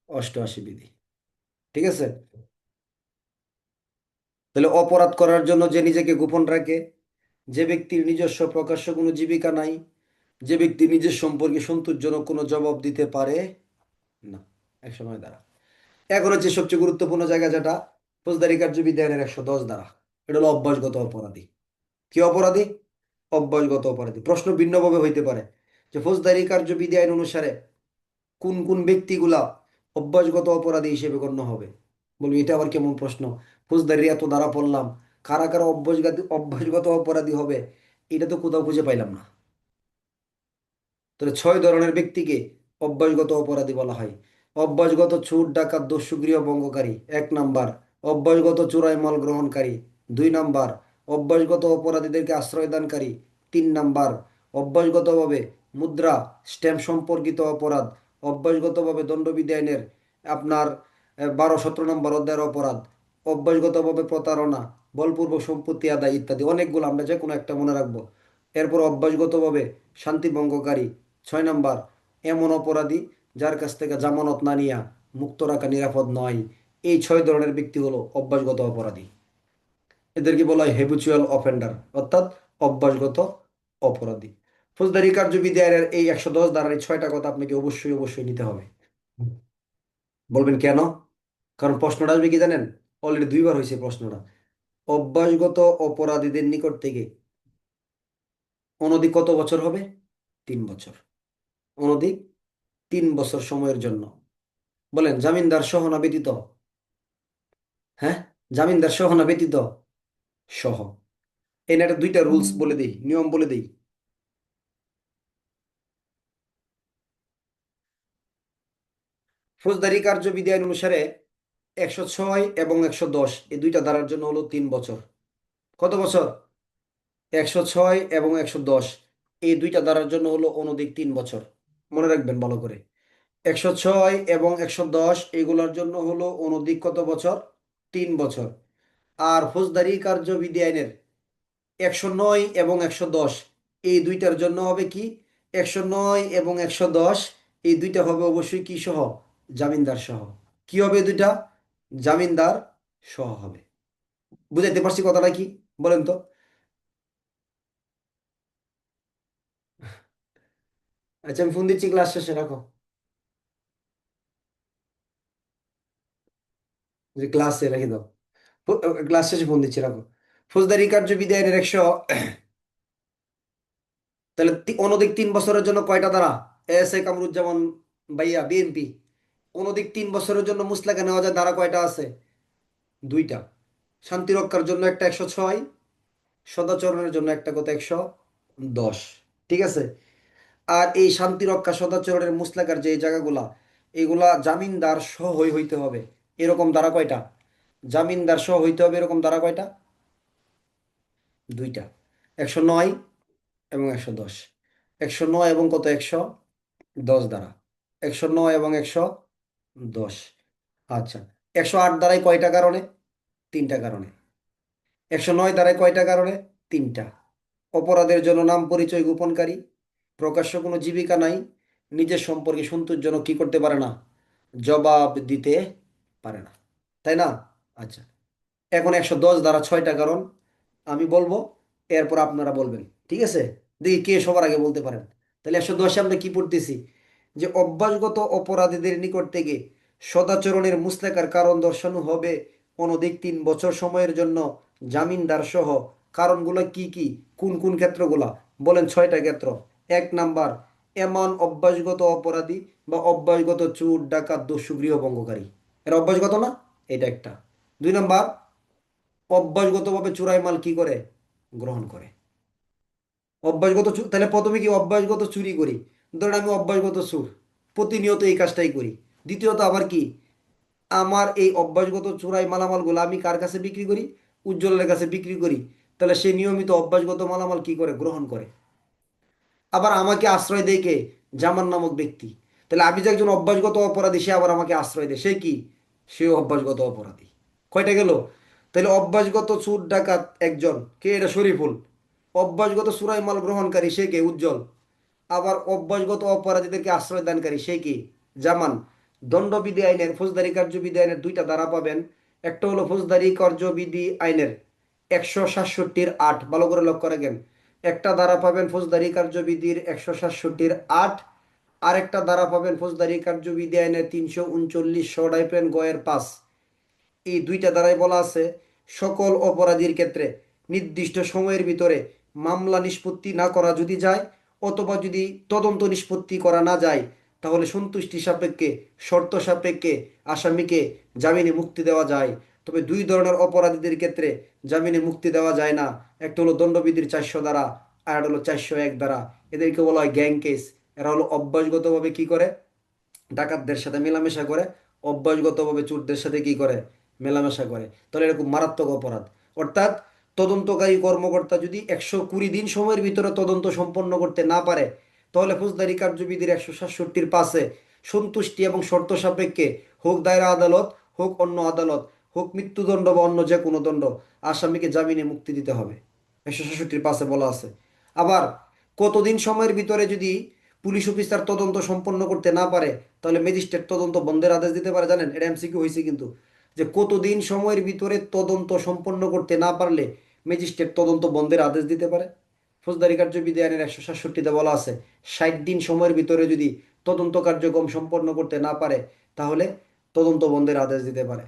88 বিধি। ঠিক আছে। তাহলে অপরাধ করার জন্য যে নিজেকে গোপন রাখে, যে ব্যক্তির নিজস্ব প্রকাশ্য কোনো জীবিকা নাই, যে ব্যক্তি নিজের সম্পর্কে সন্তোষজনক কোনো জবাব দিতে পারে না। 109 দ্বারা। এখন হচ্ছে সবচেয়ে গুরুত্বপূর্ণ জায়গা, যেটা ফৌজদারি কার্যবিধানের 110 দ্বারা। এটা হলো অভ্যাসগত অপরাধী। কি অপরাধী? অভ্যাসগত অপরাধী। প্রশ্ন ভিন্নভাবে হইতে পারে যে ফৌজদারি কার্যবিধি আইন অনুসারে কোন কোন ব্যক্তিগুলা অভ্যাসগত অপরাধী হিসেবে গণ্য হবে। বলবি এটা আবার কেমন প্রশ্ন? ফৌজদারি এত দ্বারা পড়লাম, কারা কারা অভ্যাসগত অভ্যাসগত অপরাধী হবে, এটা তো কোথাও খুঁজে পাইলাম না। তাহলে 6 ধরনের ব্যক্তিকে অভ্যাসগত অপরাধী বলা হয়। অভ্যাসগত চোর ডাকাত দস্যু গৃহভঙ্গকারী 1 নাম্বার। অভ্যাসগত চোরাই মাল গ্রহণকারী 2 নাম্বার। অভ্যাসগত অপরাধীদেরকে আশ্রয় দানকারী 3 নাম্বার। অভ্যাসগতভাবে মুদ্রা স্ট্যাম্প সম্পর্কিত অপরাধ, অভ্যাসগতভাবে দণ্ডবিধি আইনের আপনার 12-17 নম্বর অধ্যায়ের অপরাধ, অভ্যাসগতভাবে প্রতারণা, বলপূর্বক সম্পত্তি আদায় ইত্যাদি অনেকগুলো, আমরা যে কোনো একটা মনে রাখবো। এরপর অভ্যাসগতভাবে শান্তি ভঙ্গকারী 6 নাম্বার। এমন অপরাধী যার কাছ থেকে জামানত না নিয়া মুক্ত রাখা নিরাপদ নয়। এই 6 ধরনের ব্যক্তি হলো অভ্যাসগত অপরাধী। এদেরকে বলা হয় হ্যাবিচুয়াল অফেন্ডার, অর্থাৎ অভ্যাসগত অপরাধী। ফৌজদারি কার্যবিধি আইনের এই 110 ধারার এই 6টা কথা আপনাকে অবশ্যই অবশ্যই নিতে হবে। বলবেন কেন? কারণ প্রশ্নটা আসবে কি জানেন? অলরেডি 2বার হয়েছে প্রশ্নটা। অভ্যাসগত অপরাধীদের নিকট থেকে অনধিক কত বছর হবে? 3 বছর। অনধিক 3 বছর সময়ের জন্য। বলেন জামিনদার সহ না ব্যতীত? হ্যাঁ, জামিনদার সহ না ব্যতীত? সহ। এর একটা 2টা রুলস বলে দিই, নিয়ম বলে দিই। ফৌজদারি কার্যবিধি আইন অনুসারে 106 এবং 110 এই 2টা ধারার জন্য হলো 3 বছর। কত বছর? 106 এবং 110 এই 2টা ধারার জন্য হলো অনধিক 3 বছর। মনে রাখবেন ভালো করে। 106 এবং 110 এগুলোর জন্য হলো অনধিক কত বছর? 3 বছর। আর ফৌজদারি কার্যবিধি আইনের 109 এবং 110 এই 2টার জন্য হবে কি? 109 এবং 110 এই 2টা হবে অবশ্যই কি সহ? জামিনদার সহ। কি হবে 2টা? জামিনদার সহ হবে। বুঝাইতে পারছি কথাটা কি? বলেন তো। আচ্ছা আমি ফোন দিচ্ছি, ক্লাস শেষে রাখো। যে ক্লাসে রেখে দাও। ক্লাস শেষে ফোন দিচ্ছি, রাখো। ফৌজদারি কার্যবিধি আইনের 100, তাহলে অনধিক 3 বছরের জন্য কয়টা ধারা? এস এ কামরুজ্জামান ভাইয়া, বিএনপি। অনধিক 3 বছরের জন্য মুসলাকা নেওয়া যায় ধারা কয়টা আছে? 2টা। শান্তি রক্ষার জন্য একটা 106, সদাচরণের জন্য একটা কত 110। ঠিক আছে। আর এই শান্তি রক্ষা সদাচরণের মুসলাকার যে জায়গাগুলা, এগুলা জামিনদার সহ হইতে হবে। এরকম ধারা কয়টা? জামিনদার সহ হইতে হবে এরকম ধারা কয়টা? 2টা। 109 এবং 110। 109 এবং কত 110 দ্বারা। 109 এবং 110। আচ্ছা। 108 দ্বারায় কয়টা কারণে? 3টা কারণে। 109 দ্বারায় কয়টা কারণে? 3টা। অপরাধের জন্য নাম পরিচয় গোপনকারী, প্রকাশ্য কোনো জীবিকা নাই, নিজের সম্পর্কে সন্তোষজনক কি করতে পারে না? জবাব দিতে পারে না। তাই না? আচ্ছা। এখন 110 দ্বারা 6টা কারণ আমি বলবো, এরপর আপনারা বলবেন। ঠিক আছে? দেখি কে সবার আগে বলতে পারেন। তাহলে 110-এ আমরা কি পড়তেছি? যে অভ্যাসগত অপরাধীদের নিকট থেকে সদাচরণের মুস্লেকার কারণ দর্শানো হবে অনধিক 3 বছর সময়ের জন্য জামিনদার সহ। কারণগুলো কি কি? কোন কোন ক্ষেত্রগুলা? বলেন 6টা ক্ষেত্র। 1 নাম্বার, এমন অভ্যাসগত অপরাধী বা অভ্যাসগত চোর ডাকাত দস্যু গৃহভঙ্গকারী। এর অভ্যাসগত না? এটা একটা। 2 নাম্বার, অভ্যাসগতভাবে চোরাই মাল কি করে? গ্রহণ করে। তাহলে প্রথমে কি অভ্যাসগত চুরি করি? ধরেন আমি অভ্যাসগত চোর, প্রতিনিয়ত এই কাজটাই করি। দ্বিতীয়ত আবার কি, আমার এই অভ্যাসগত চোরাই মালামালগুলো আমি কার কাছে বিক্রি করি? উজ্জ্বলের কাছে বিক্রি করি। তাহলে সে নিয়মিত অভ্যাসগত মালামাল কি করে? গ্রহণ করে। আবার আমাকে আশ্রয় দেয় কে? জামান নামক ব্যক্তি। তাহলে আমি যে একজন অভ্যাসগত অপরাধী, সে আবার আমাকে আশ্রয় দেয়, সে কি? সেও অভ্যাসগত অপরাধী। কয়টা গেল? তাহলে অভ্যাসগত চোর ডাকাত একজন, কে? এটা শরীফুল। অভ্যাসগত চোরাই মাল গ্রহণকারী, সে কে? উজ্জ্বল। আবার অভ্যাসগত অপরাধীদেরকে আশ্রয় দানকারী, সে কি? জামান। দণ্ডবিধি আইনের, ফৌজদারি কার্যবিধি আইনের দুইটা ধারা পাবেন। একটা হলো ফৌজদারি কার্যবিধি আইনের 167-8, ভালো করে লক্ষ্য রাখেন। একটা ধারা পাবেন ফৌজদারি কার্যবিধির 167-8। আর একটা ধারা পাবেন ফৌজদারি কার্যবিধি আইনের 339 ষ-5। এই দুইটা ধারায় বলা আছে, সকল অপরাধীর ক্ষেত্রে নির্দিষ্ট সময়ের ভিতরে মামলা নিষ্পত্তি না করা যদি যায়, অথবা যদি তদন্ত নিষ্পত্তি করা না যায়, তাহলে সন্তুষ্টি সাপেক্ষে, শর্ত সাপেক্ষে আসামিকে জামিনে মুক্তি দেওয়া যায়। তবে দুই ধরনের অপরাধীদের ক্ষেত্রে জামিনে মুক্তি দেওয়া যায় না। একটা হলো দণ্ডবিধির 400 ধারা, আর একটা হলো 401 ধারা। এদেরকে বলা হয় গ্যাং কেস। এরা হলো অভ্যাসগতভাবে কি করে? ডাকাতদের সাথে মেলামেশা করে। অভ্যাসগতভাবে চোরদের সাথে কি করে? মেলামেশা করে। তাহলে এরকম মারাত্মক অপরাধ। অর্থাৎ তদন্তকারী কর্মকর্তা যদি 120 দিন সময়ের ভিতরে তদন্ত সম্পন্ন করতে না পারে, তাহলে ফৌজদারি কার্যবিধির 167-5-এ সন্তুষ্টি এবং শর্ত সাপেক্ষে, হোক দায়রা আদালত, হোক অন্য আদালত, হোক মৃত্যুদণ্ড বা অন্য যে কোনো দণ্ড, আসামিকে জামিনে মুক্তি দিতে হবে। 167-5-এ বলা আছে। আবার কতদিন সময়ের ভিতরে যদি পুলিশ অফিসার তদন্ত সম্পন্ন করতে না পারে, তাহলে ম্যাজিস্ট্রেট তদন্ত বন্ধের আদেশ দিতে পারে। জানেন, এটা এমসিকিউ হয়েছে কিন্তু, যে কতদিন সময়ের ভিতরে তদন্ত সম্পন্ন করতে না পারলে ম্যাজিস্ট্রেট তদন্ত বন্ধের আদেশ দিতে পারে। ফৌজদারি কার্যবিধি আইনের 167-তে বলা আছে, 60 দিন সময়ের ভিতরে যদি তদন্ত কার্যক্রম সম্পন্ন করতে না পারে, তাহলে তদন্ত বন্ধের আদেশ দিতে পারে।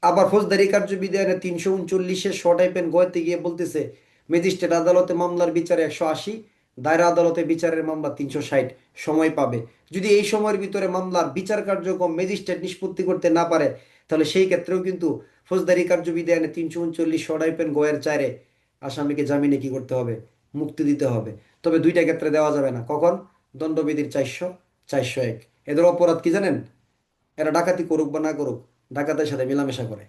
আবার ফৌজদারি কার্যবিধি আইনের 339-এ ষ-5 গিয়ে বলতেছে, ম্যাজিস্ট্রেট আদালতে মামলার বিচারে 180, দায়রা আদালতে বিচারের মামলা 360 সময় পাবে। যদি এই সময়ের ভিতরে মামলার বিচার কার্যক্রম ম্যাজিস্ট্রেট নিষ্পত্তি করতে না পারে, তাহলে সেই ক্ষেত্রেও কিন্তু ফৌজদারি কার্যবিধি আইনে 339 ষ-5-4 আসামিকে জামিনে কি করতে হবে? মুক্তি দিতে হবে। তবে দুইটা ক্ষেত্রে দেওয়া যাবে না। কখন? দণ্ডবিধির 400, 401। এদের অপরাধ কি জানেন? এরা ডাকাতি করুক বা না করুক, ডাকাতের সাথে মেলামেশা করে।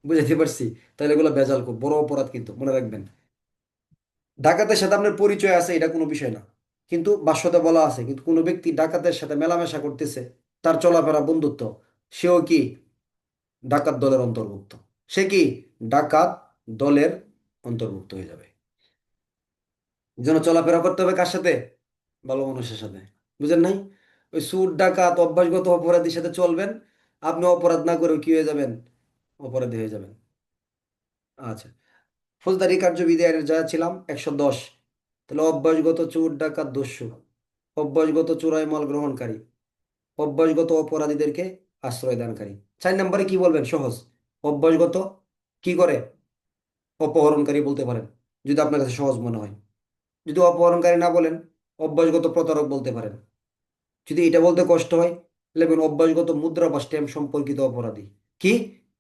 বুঝাতে পারছি? তাহলে এগুলো ভেজাল, খুব বড় অপরাধ কিন্তু, মনে রাখবেন। ডাকাতের সাথে আপনার পরিচয় আছে, এটা কোনো বিষয় না, কিন্তু ভাষ্যতে বলা আছে, কিন্তু কোনো ব্যক্তি ডাকাতের সাথে মেলামেশা করতেছে, তার চলাফেরা বন্ধুত্ব, সেও কি ডাকাত দলের অন্তর্ভুক্ত। সে কি ডাকাত দলের অন্তর্ভুক্ত হয়ে যাবে। যেন চলাফেরা করতে হবে কার সাথে? ভালো মানুষের সাথে। বুঝেন নাই? ওই সুর ডাকাত অভ্যাসগত অপরাধীর সাথে চলবেন, আপনি অপরাধ না করেও কি হয়ে যাবেন? অপরাধী হয়ে যাবেন। আচ্ছা, ফৌজদারি কার্যবিধি আইনের যা ছিলাম 110। তাহলে অভ্যাসগত চোর ডাকাত দস্যু, অভ্যাসগত চোরাই মাল গ্রহণকারী, অভ্যাসগত অপরাধীদেরকে আশ্রয় দানকারী। 4 নম্বরে কি বলবেন? সহজ। অভ্যাসগত কি করে? অপহরণকারী বলতে পারেন, যদি আপনার কাছে সহজ মনে হয়। যদি অপহরণকারী না বলেন, অভ্যাসগত প্রতারক বলতে পারেন। যদি এটা বলতে কষ্ট হয়, লিখবেন অভ্যাসগত মুদ্রা বা স্ট্যাম্প সম্পর্কিত অপরাধী। কি?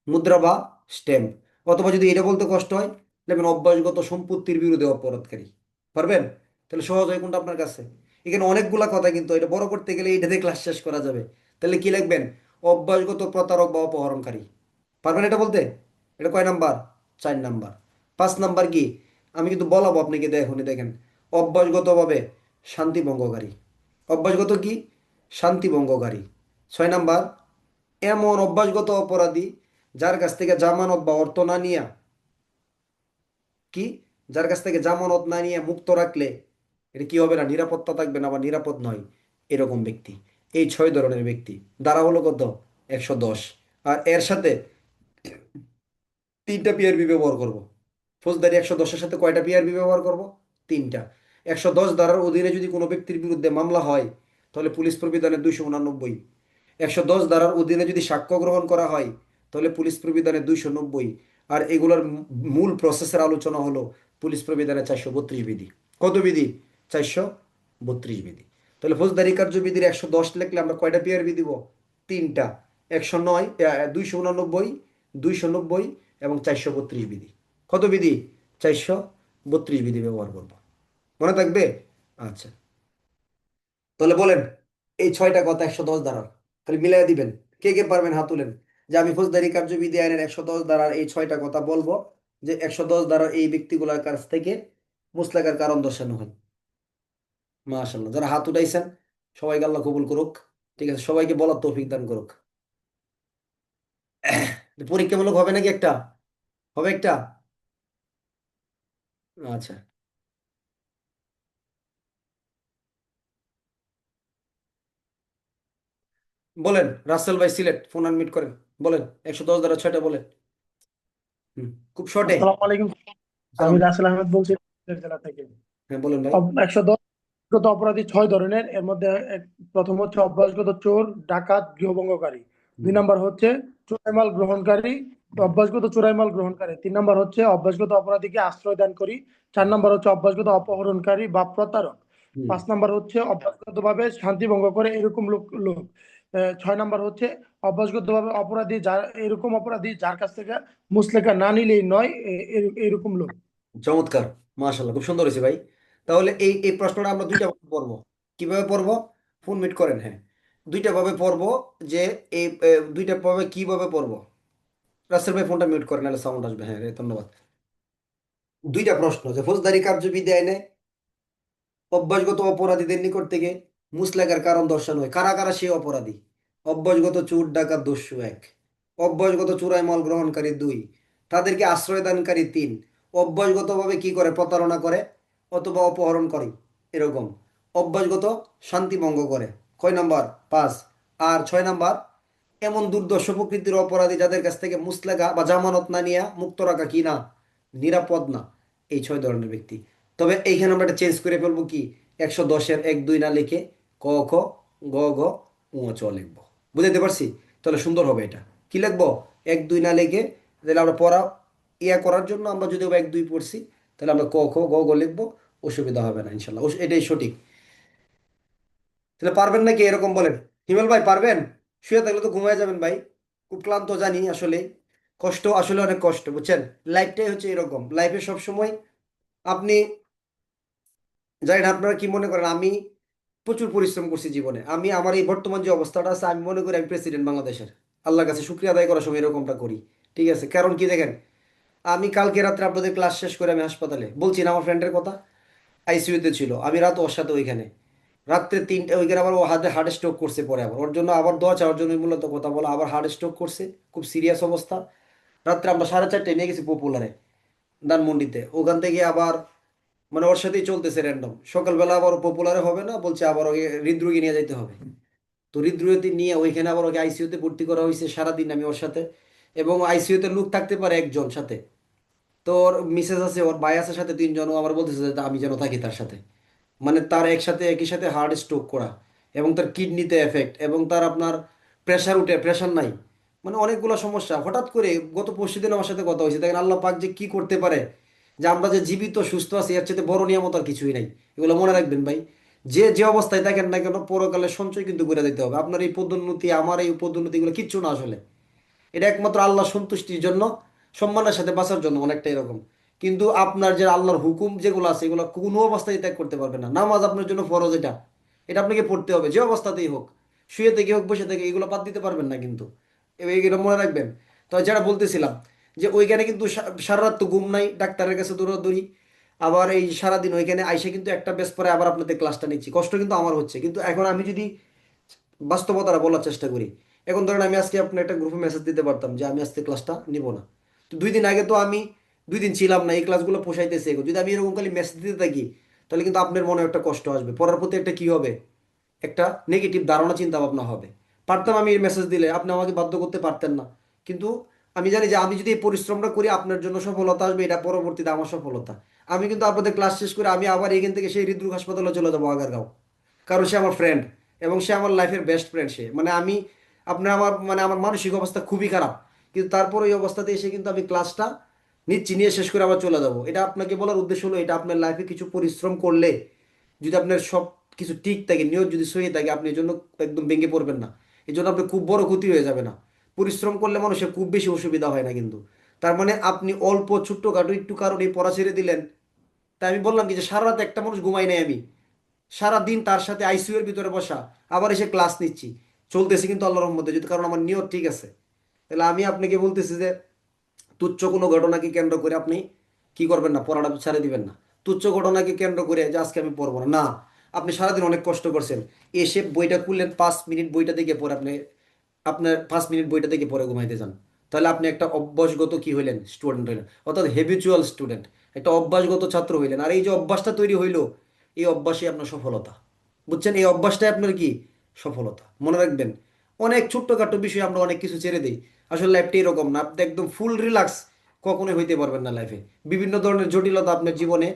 মুদ্রা বা স্ট্যাম্প। অথবা যদি এটা বলতে কষ্ট হয়, লিখবেন অভ্যাসগত সম্পত্তির বিরুদ্ধে অপরাধকারী। পারবেন? তাহলে সহজ হয় কোনটা আপনার কাছে? এখানে অনেকগুলা কথা, কিন্তু এটা বড় করতে গেলে এটাতে ক্লাস শেষ করা যাবে। তাহলে কি লিখবেন? অভ্যাসগত প্রতারক বা অপহরণকারী। পারবেন এটা বলতে? এটা কয় নাম্বার? 4 নাম্বার। 5 নাম্বার কি? আমি কিন্তু বলাবো আপনাকে, দেখুন দেখেন। অভ্যাসগতভাবে শান্তি ভঙ্গকারী। অভ্যাসগত কি? শান্তি ভঙ্গকারী। 6 নাম্বার, এমন অভ্যাসগত অপরাধী যার কাছ থেকে জামানত বা অর্থ না নিয়া, কি, যার কাছ থেকে জামানত না নিয়ে মুক্ত রাখলে এটা কি হবে না? নিরাপত্তা থাকবে না বা নিরাপদ নয়, এরকম ব্যক্তি। এই 6 ধরনের ব্যক্তি দ্বারা হলো কত? 110। আর এর সাথে 3টা পিআরবি ব্যবহার করব। ফৌজদারি 110-এর সাথে কয়টা পিআরবি ব্যবহার করব? 3টা। 110 ধারার অধীনে যদি কোনো ব্যক্তির বিরুদ্ধে মামলা হয়, তাহলে পুলিশ প্রবিধানের 289। 110 ধারার অধীনে যদি সাক্ষ্য গ্রহণ করা হয়, তাহলে পুলিশ প্রবিধানের 290। আর এগুলোর মূল প্রসেসের আলোচনা হলো পুলিশ প্রবিধানের 432 বিধি। কত বিধি? 432 বিধি। তাহলে ফৌজদারি কার্যবিধির 110 লিখলে আমরা কয়টা পিআরবি দিব? 3টা। 109, 289, 290 এবং 432 বিধি। কত বিধি? 432 বিধি ব্যবহার করব। মনে থাকবে? আচ্ছা, তাহলে বলেন, এই 6টা কথা 110 ধারার, খালি মিলাই দিবেন। কে কে পারবেন হাত তুলেন, যে আমি ফৌজদারি কার্যবিধি আইনের 110 ধারার এই 6টা কথা বলবো, যে 110 ধারার এই ব্যক্তিগুলোর কাছ থেকে মুচলেকার কারণ দর্শানো হয়। মাশাল্লাহ, যারা হাত উঠাইছেন সবাইকে আল্লাহ কবুল করুক। ঠিক আছে, সবাইকে বলার তৌফিক দান করুক। পরীক্ষামূলক হবে নাকি একটা? হবে একটা? আচ্ছা, বলেন রাসেল ভাই সিলেট, ফোন আনমিট করেন, বলেন 110 দ্বারা 6টা বলেন। হুম, খুব শর্টে। আসসালামু আলাইকুম। আমি সালাম। রাসেল আহমেদ বলছি সিলেট জেলা থেকে। হ্যাঁ বলেন ভাই। 110 অপরাধী 6 ধরনের, এর মধ্যে প্রথম হচ্ছে অভ্যাসগত চোর, ডাকাত, গৃহভঙ্গকারী। দুই হুম, নাম্বার হচ্ছে চোরাইমাল গ্রহণকারী, অভ্যাসগত চোরাইমাল গ্রহণকারী। 3 নাম্বার হচ্ছে অভ্যাসগত অপরাধীকে আশ্রয় দানকারী। 4 নাম্বার হচ্ছে অভ্যাসগত অপহরণকারী বা প্রতারক। হুম। 5 নাম্বার হচ্ছে অভ্যাসগত ভাবে শান্তি ভঙ্গ করে এরকম লোক। 6 নাম্বার হচ্ছে অভ্যাসগত ভাবে অপরাধী, যার এরকম অপরাধী যার কাছ থেকে মুচলেকা না নিলেই নয়, এরকম লোক। চমৎকার, মাশাল্লাহ, খুব সুন্দর হয়েছে ভাই। তাহলে এই এই প্রশ্নটা আমরা দুইটা ভাবে পড়বো। কিভাবে পড়বো? ফোন মিট করেন, হ্যাঁ। দুইটা ভাবে পড়বো। যে এই দুইটা ভাবে কিভাবে পড়বো? রাসেল ভাই ফোনটা মিউট করেন, নাহলে সাউন্ড আসবে। হ্যাঁ রে, ধন্যবাদ। দুইটা প্রশ্ন, যে ফৌজদারি কার্যবিধি আইনে অভ্যাসগত অপরাধীদের নিকট থেকে মুচলেকার কারণ দর্শানো হয়, কারা কারা সেই অপরাধী। অভ্যাসগত চোর ডাকাত দস্যু এক, অভ্যাসগত চোরাই মাল গ্রহণকারী দুই, তাদেরকে আশ্রয় দানকারী তিন, অভ্যাসগতভাবে কি করে প্রতারণা করে অথবা অপহরণ করে এরকম, অভ্যাসগত শান্তি ভঙ্গ করে কয় নাম্বার? পাঁচ। আর 6 নাম্বার, এমন দুর্দর্শ প্রকৃতির অপরাধী যাদের কাছ থেকে মুচলেকা বা জামানত না নিয়ে মুক্ত রাখা কি না, নিরাপদ না। এই 6 ধরনের ব্যক্তি। তবে এইখানে আমরা একটা চেঞ্জ করে ফেলবো কি, 110-এর 1-2 না লিখে ক খ, গ ঘ, চ লিখবো। বুঝাইতে পারছি? তাহলে সুন্দর হবে এটা। কি লিখবো? 1-2 না লিখে, তাহলে আমরা পড়া ইয়া করার জন্য আমরা যদি 1-2 পড়ছি, তাহলে আমরা ক খ গ ঘ লিখবো। অসুবিধা হবে না ইনশাল্লাহ, এটাই সঠিক। তাহলে পারবেন নাকি এরকম বলেন? হিমেল ভাই পারবেন? শুয়ে থাকলে তো ঘুমায় যাবেন ভাই। খুব ক্লান্ত জানি আসলে। কষ্ট আসলে অনেক কষ্ট, বুঝছেন? লাইফটাই হচ্ছে এরকম, লাইফে সবসময় আপনি, জানি না আপনারা কি মনে করেন, আমি প্রচুর পরিশ্রম করছি জীবনে। আমি আমার এই বর্তমান যে অবস্থাটা আছে, আমি মনে করি আমি প্রেসিডেন্ট বাংলাদেশের। আল্লাহর কাছে শুক্রিয়া আদায় করার সময় এরকমটা করি। ঠিক আছে, কারণ কি দেখেন, আমি কালকে রাত্রে আপনাদের ক্লাস শেষ করে আমি হাসপাতালে, বলছি না আমার ফ্রেন্ডের কথা, আইসিইউতে ছিল। আমি রাত ওর সাথে ওইখানে, রাত্রে 3টে, ওইখানে আবার ও হার্ট স্ট্রোক করছে। পরে আবার ওর জন্য আবার দোয়া চাওয়ার জন্য মূলত কথা বলা, আবার হার্ট স্ট্রোক করছে, খুব সিরিয়াস অবস্থা। রাত্রে আমরা 4:30টায় নিয়ে গেছি পপুলারে, ধানমন্ডিতে। ওখান থেকে আবার মানে ওর সাথেই চলতেছে র্যান্ডম। সকালবেলা আবার পপুলারে হবে না বলছে, আবার ওকে হৃদরোগী নিয়ে যাইতে হবে। তো হৃদরোগী নিয়ে ওইখানে আবার ওকে আইসিইউতে ভর্তি করা হয়েছে। সারাদিন আমি ওর সাথে, এবং আইসিইউতে লোক থাকতে পারে একজন সাথে। তো ওর মিসেস আছে, ওর ভাই আছে সাথে, 3 জন। ও আমার বলতেছে যে আমি যেন থাকি তার সাথে। মানে তার একসাথে একই সাথে হার্ট স্ট্রোক করা, এবং তার কিডনিতে এফেক্ট, এবং তার আপনার প্রেশার উঠে, প্রেশার নাই, মানে অনেকগুলো সমস্যা। হঠাৎ করে গত পরশুদিন আমার সাথে কথা হয়েছে। দেখেন আল্লাহ পাক যে কি করতে পারে, যে আমরা যে জীবিত সুস্থ আছি, এর চেয়ে বড় নিয়ামত আর কিছুই নাই। এগুলো মনে রাখবেন ভাই। যে যে অবস্থায় থাকেন না কেন, পরকালে সঞ্চয় কিন্তু করে দিতে হবে। আপনার এই পদোন্নতি, আমার এই পদোন্নতি, এগুলো কিচ্ছু না আসলে। এটা একমাত্র আল্লাহ সন্তুষ্টির জন্য, সম্মানের সাথে বাঁচার জন্য অনেকটা এরকম। কিন্তু আপনার যে আল্লাহর হুকুম যেগুলো আছে, এগুলো কোনো অবস্থায় ত্যাগ করতে পারবে না। নামাজ আপনার জন্য ফরজ, এটা এটা আপনাকে পড়তে হবে যে অবস্থাতেই হোক। শুয়ে থেকে হোক, বসে থেকে, এগুলো বাদ দিতে পারবেন না কিন্তু। এগুলো মনে রাখবেন। তো যেটা বলতেছিলাম, যে ওইখানে কিন্তু সারা রাত তো ঘুম নাই, ডাক্তারের কাছে দৌড়াদৌড়ি। আবার এই সারাদিন ওইখানে আইসে কিন্তু একটা বেশ পরে আবার আপনাদের ক্লাসটা নিচ্ছি, কষ্ট কিন্তু আমার হচ্ছে। কিন্তু এখন আমি যদি বাস্তবতাটা বলার চেষ্টা করি, এখন ধরেন আমি আজকে আপনার একটা গ্রুপে মেসেজ দিতে পারতাম যে আমি আজকে ক্লাসটা নিব না। তো 2 দিন আগে তো আমি 2 দিন ছিলাম না, এই ক্লাসগুলো পোষাইতেছে এগো। যদি আমি এরকম খালি মেসেজ দিতে থাকি, তাহলে কিন্তু আপনার মনে একটা কষ্ট আসবে, পড়ার প্রতি একটা কি হবে, একটা নেগেটিভ ধারণা চিন্তা ভাবনা হবে। পারতাম আমি এই মেসেজ দিলে, আপনি আমাকে বাধ্য করতে পারতেন না। কিন্তু আমি জানি যে আমি যদি এই পরিশ্রমটা করি, আপনার জন্য সফলতা আসবে, এটা পরবর্তীতে আমার সফলতা। আমি কিন্তু আপনাদের ক্লাস শেষ করে আমি আবার এখান থেকে সেই হৃদরোগ হাসপাতালে চলে যাবো, আগারগাঁও। কারণ সে আমার ফ্রেন্ড, এবং সে আমার লাইফের বেস্ট ফ্রেন্ড। সে মানে আমি, আপনার আমার মানে আমার মানসিক অবস্থা খুবই খারাপ, কিন্তু তারপর ওই অবস্থাতে এসে কিন্তু আমি ক্লাসটা নিচ্ছি, নিয়ে শেষ করে আবার চলে যাবো। এটা আপনাকে বলার উদ্দেশ্য হলো, এটা আপনার লাইফে কিছু পরিশ্রম করলে, যদি আপনার সব কিছু ঠিক থাকে, নিয়ত যদি সহি থাকে, আপনি এর জন্য একদম ভেঙে পড়বেন না। এই জন্য আপনার খুব বড় ক্ষতি হয়ে যাবে না। পরিশ্রম করলে মানুষের খুব বেশি অসুবিধা হয় না কিন্তু। তার মানে আপনি অল্প ছোট্টখাটো একটু কারণে পড়া ছেড়ে দিলেন। তাই আমি বললাম কি, যে সারা রাত একটা মানুষ ঘুমাই নাই আমি, সারা দিন তার সাথে আইসিইউ এর ভিতরে বসা, আবার এসে ক্লাস নিচ্ছি, চলতেছে কিন্তু আল্লাহর রহমতে, যদি কারণ আমার নিয়ত ঠিক আছে। তাহলে আমি আপনাকে বলতেছি যে তুচ্ছ কোনো ঘটনাকে কেন্দ্র করে আপনি কি করবেন না, পড়াটা ছেড়ে দিবেন না। তুচ্ছ ঘটনাকে কেন্দ্র করে যে আজকে আমি পড়বো না, না। আপনি সারাদিন অনেক কষ্ট করছেন, এসে বইটা খুললেন, 5 মিনিট বইটা দেখে পরে আপনি আপনার 5 মিনিট বইটা দেখে পরে ঘুমাইতে যান, তাহলে আপনি একটা অভ্যাসগত কি হইলেন, স্টুডেন্ট হইলেন, অর্থাৎ হ্যাবিচুয়াল স্টুডেন্ট, একটা অভ্যাসগত ছাত্র হইলেন। আর এই যে অভ্যাসটা তৈরি হইলো, এই অভ্যাসই আপনার সফলতা। বুঝছেন, এই অভ্যাসটাই আপনার কি সফলতা। মনে রাখবেন, অনেক ছোট্টখাটো বিষয়ে আমরা অনেক কিছু ছেড়ে দিই। আসলে লাইফটা এরকম না, আপনি একদম ফুল রিল্যাক্স কখনোই হইতে পারবেন না লাইফে। বিভিন্ন ধরনের জটিলতা আপনার জীবনে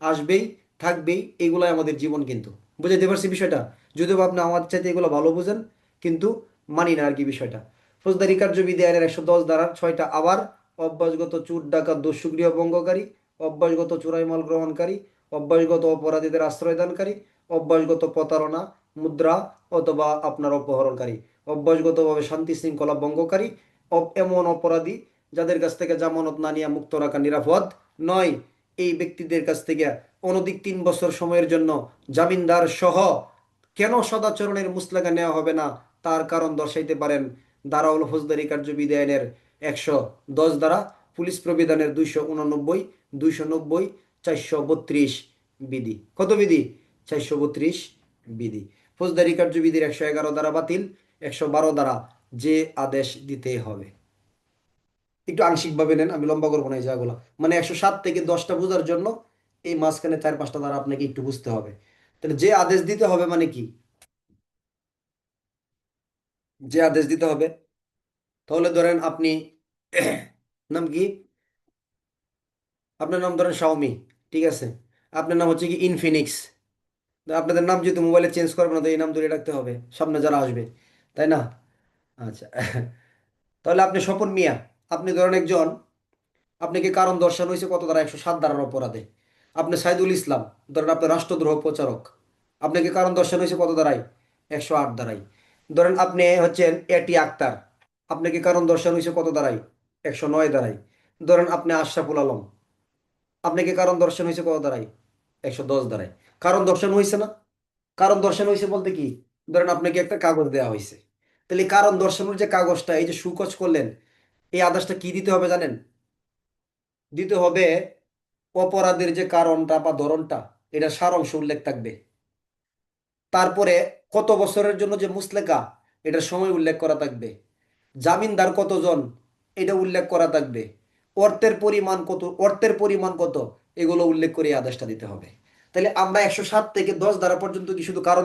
আসবেই, থাকবেই, এগুলাই আমাদের জীবন কিন্তু। বুঝাইতে পারছি বিষয়টা? যদিও বা আপনি আমার চাইতে এগুলো ভালো বুঝেন, কিন্তু মানি না আর কি বিষয়টা। ফৌজদারি কার্যবিধি আইনের 110 ধারার 6টা আবার: অভ্যাসগত চুর ডাকাত দস্যু গৃহভঙ্গকারী, অভ্যাসগত চোরাই মাল গ্রহণকারী, অভ্যাসগত অপরাধীদের আশ্রয়দানকারী, অভ্যাসগত প্রতারণা, মুদ্রা অথবা আপনার অপহরণকারী, অভ্যাসগতভাবে শান্তি শৃঙ্খলা ভঙ্গকারী, এমন অপরাধী যাদের কাছ থেকে জামানত না নিয়ে মুক্ত রাখা নিরাপদ নয়, এই ব্যক্তিদের কাছ থেকে অনধিক 3 বছর সময়ের জন্য জামিনদার সহ কেন সদাচরণের মুসলাকা নেওয়া হবে না, তার কারণ দর্শাইতে পারেন ধারাউল ফৌজদারি কার্যবিধি আইনের 110 ধারা, পুলিশ প্রবিধানের 289, 290, 432 বিধি। কত বিধি? 432 বিধি। ফৌজদারি কার্যবিধির 111 ধারা বাতিল, 112 ধারা যে আদেশ দিতে হবে। একটু আংশিকভাবে নেন, আমি লম্বা করবো না এই জায়গাগুলো। মানে 107 থেকে 10টা বোঝার জন্য এই মাঝখানে 4-5টা ধারা আপনাকে একটু বুঝতে হবে। তাহলে যে আদেশ দিতে হবে মানে কি? যে আদেশ দিতে হবে, তাহলে ধরেন আপনি নাম কি? আপনার নাম ধরেন শাওমি, ঠিক আছে? আপনার নাম হচ্ছে কি ইনফিনিক্স। আপনাদের নাম যেহেতু মোবাইলে চেঞ্জ করবে না, তো এই নাম ধরে রাখতে হবে সামনে যারা আসবে, তাই না? আচ্ছা তাহলে আপনি স্বপন মিয়া, আপনি ধরেন একজন, আপনাকে কারণ দর্শানো হয়েছে কত ধারা? 107 ধারার অপরাধে। আপনি সাইদুল ইসলাম, ধরেন আপনার রাষ্ট্রদ্রোহ প্রচারক, আপনাকে কারণ দর্শানো হয়েছে কত ধারায়? 108 ধারায়। ধরেন আপনি হচ্ছেন এটি আক্তার, আপনাকে কারণ দর্শানো হয়েছে কত ধারায়? 109 ধারায়। ধরেন আপনি আশরাফুল আলম, আপনাকে কারণ দর্শানো হয়েছে কত ধারায়? 110 ধারায়। কারণ দর্শানো হয়েছে না? কারণ দর্শানো হয়েছে বলতে কি? ধরেন আপনাকে একটা কাগজ দেওয়া হয়েছে, তাহলে এই কারণ দর্শানোর যে কাগজটা, এই যে সুকজ করলেন, এই আদেশটা কি দিতে হবে জানেন? দিতে হবে অপরাধের যে কারণটা বা ধরনটা, এটা সারাংশ উল্লেখ থাকবে। তারপরে কত বছরের জন্য যে মুসলেকা, এটার সময় উল্লেখ করা থাকবে। জামিনদার কতজন, এটা উল্লেখ করা থাকবে। অর্থের পরিমাণ কত, এগুলো উল্লেখ করে এই আদেশটা দিতে হবে। তাহলে আমরা 107 থেকে 10 ধারা পর্যন্ত কি শুধু কারণ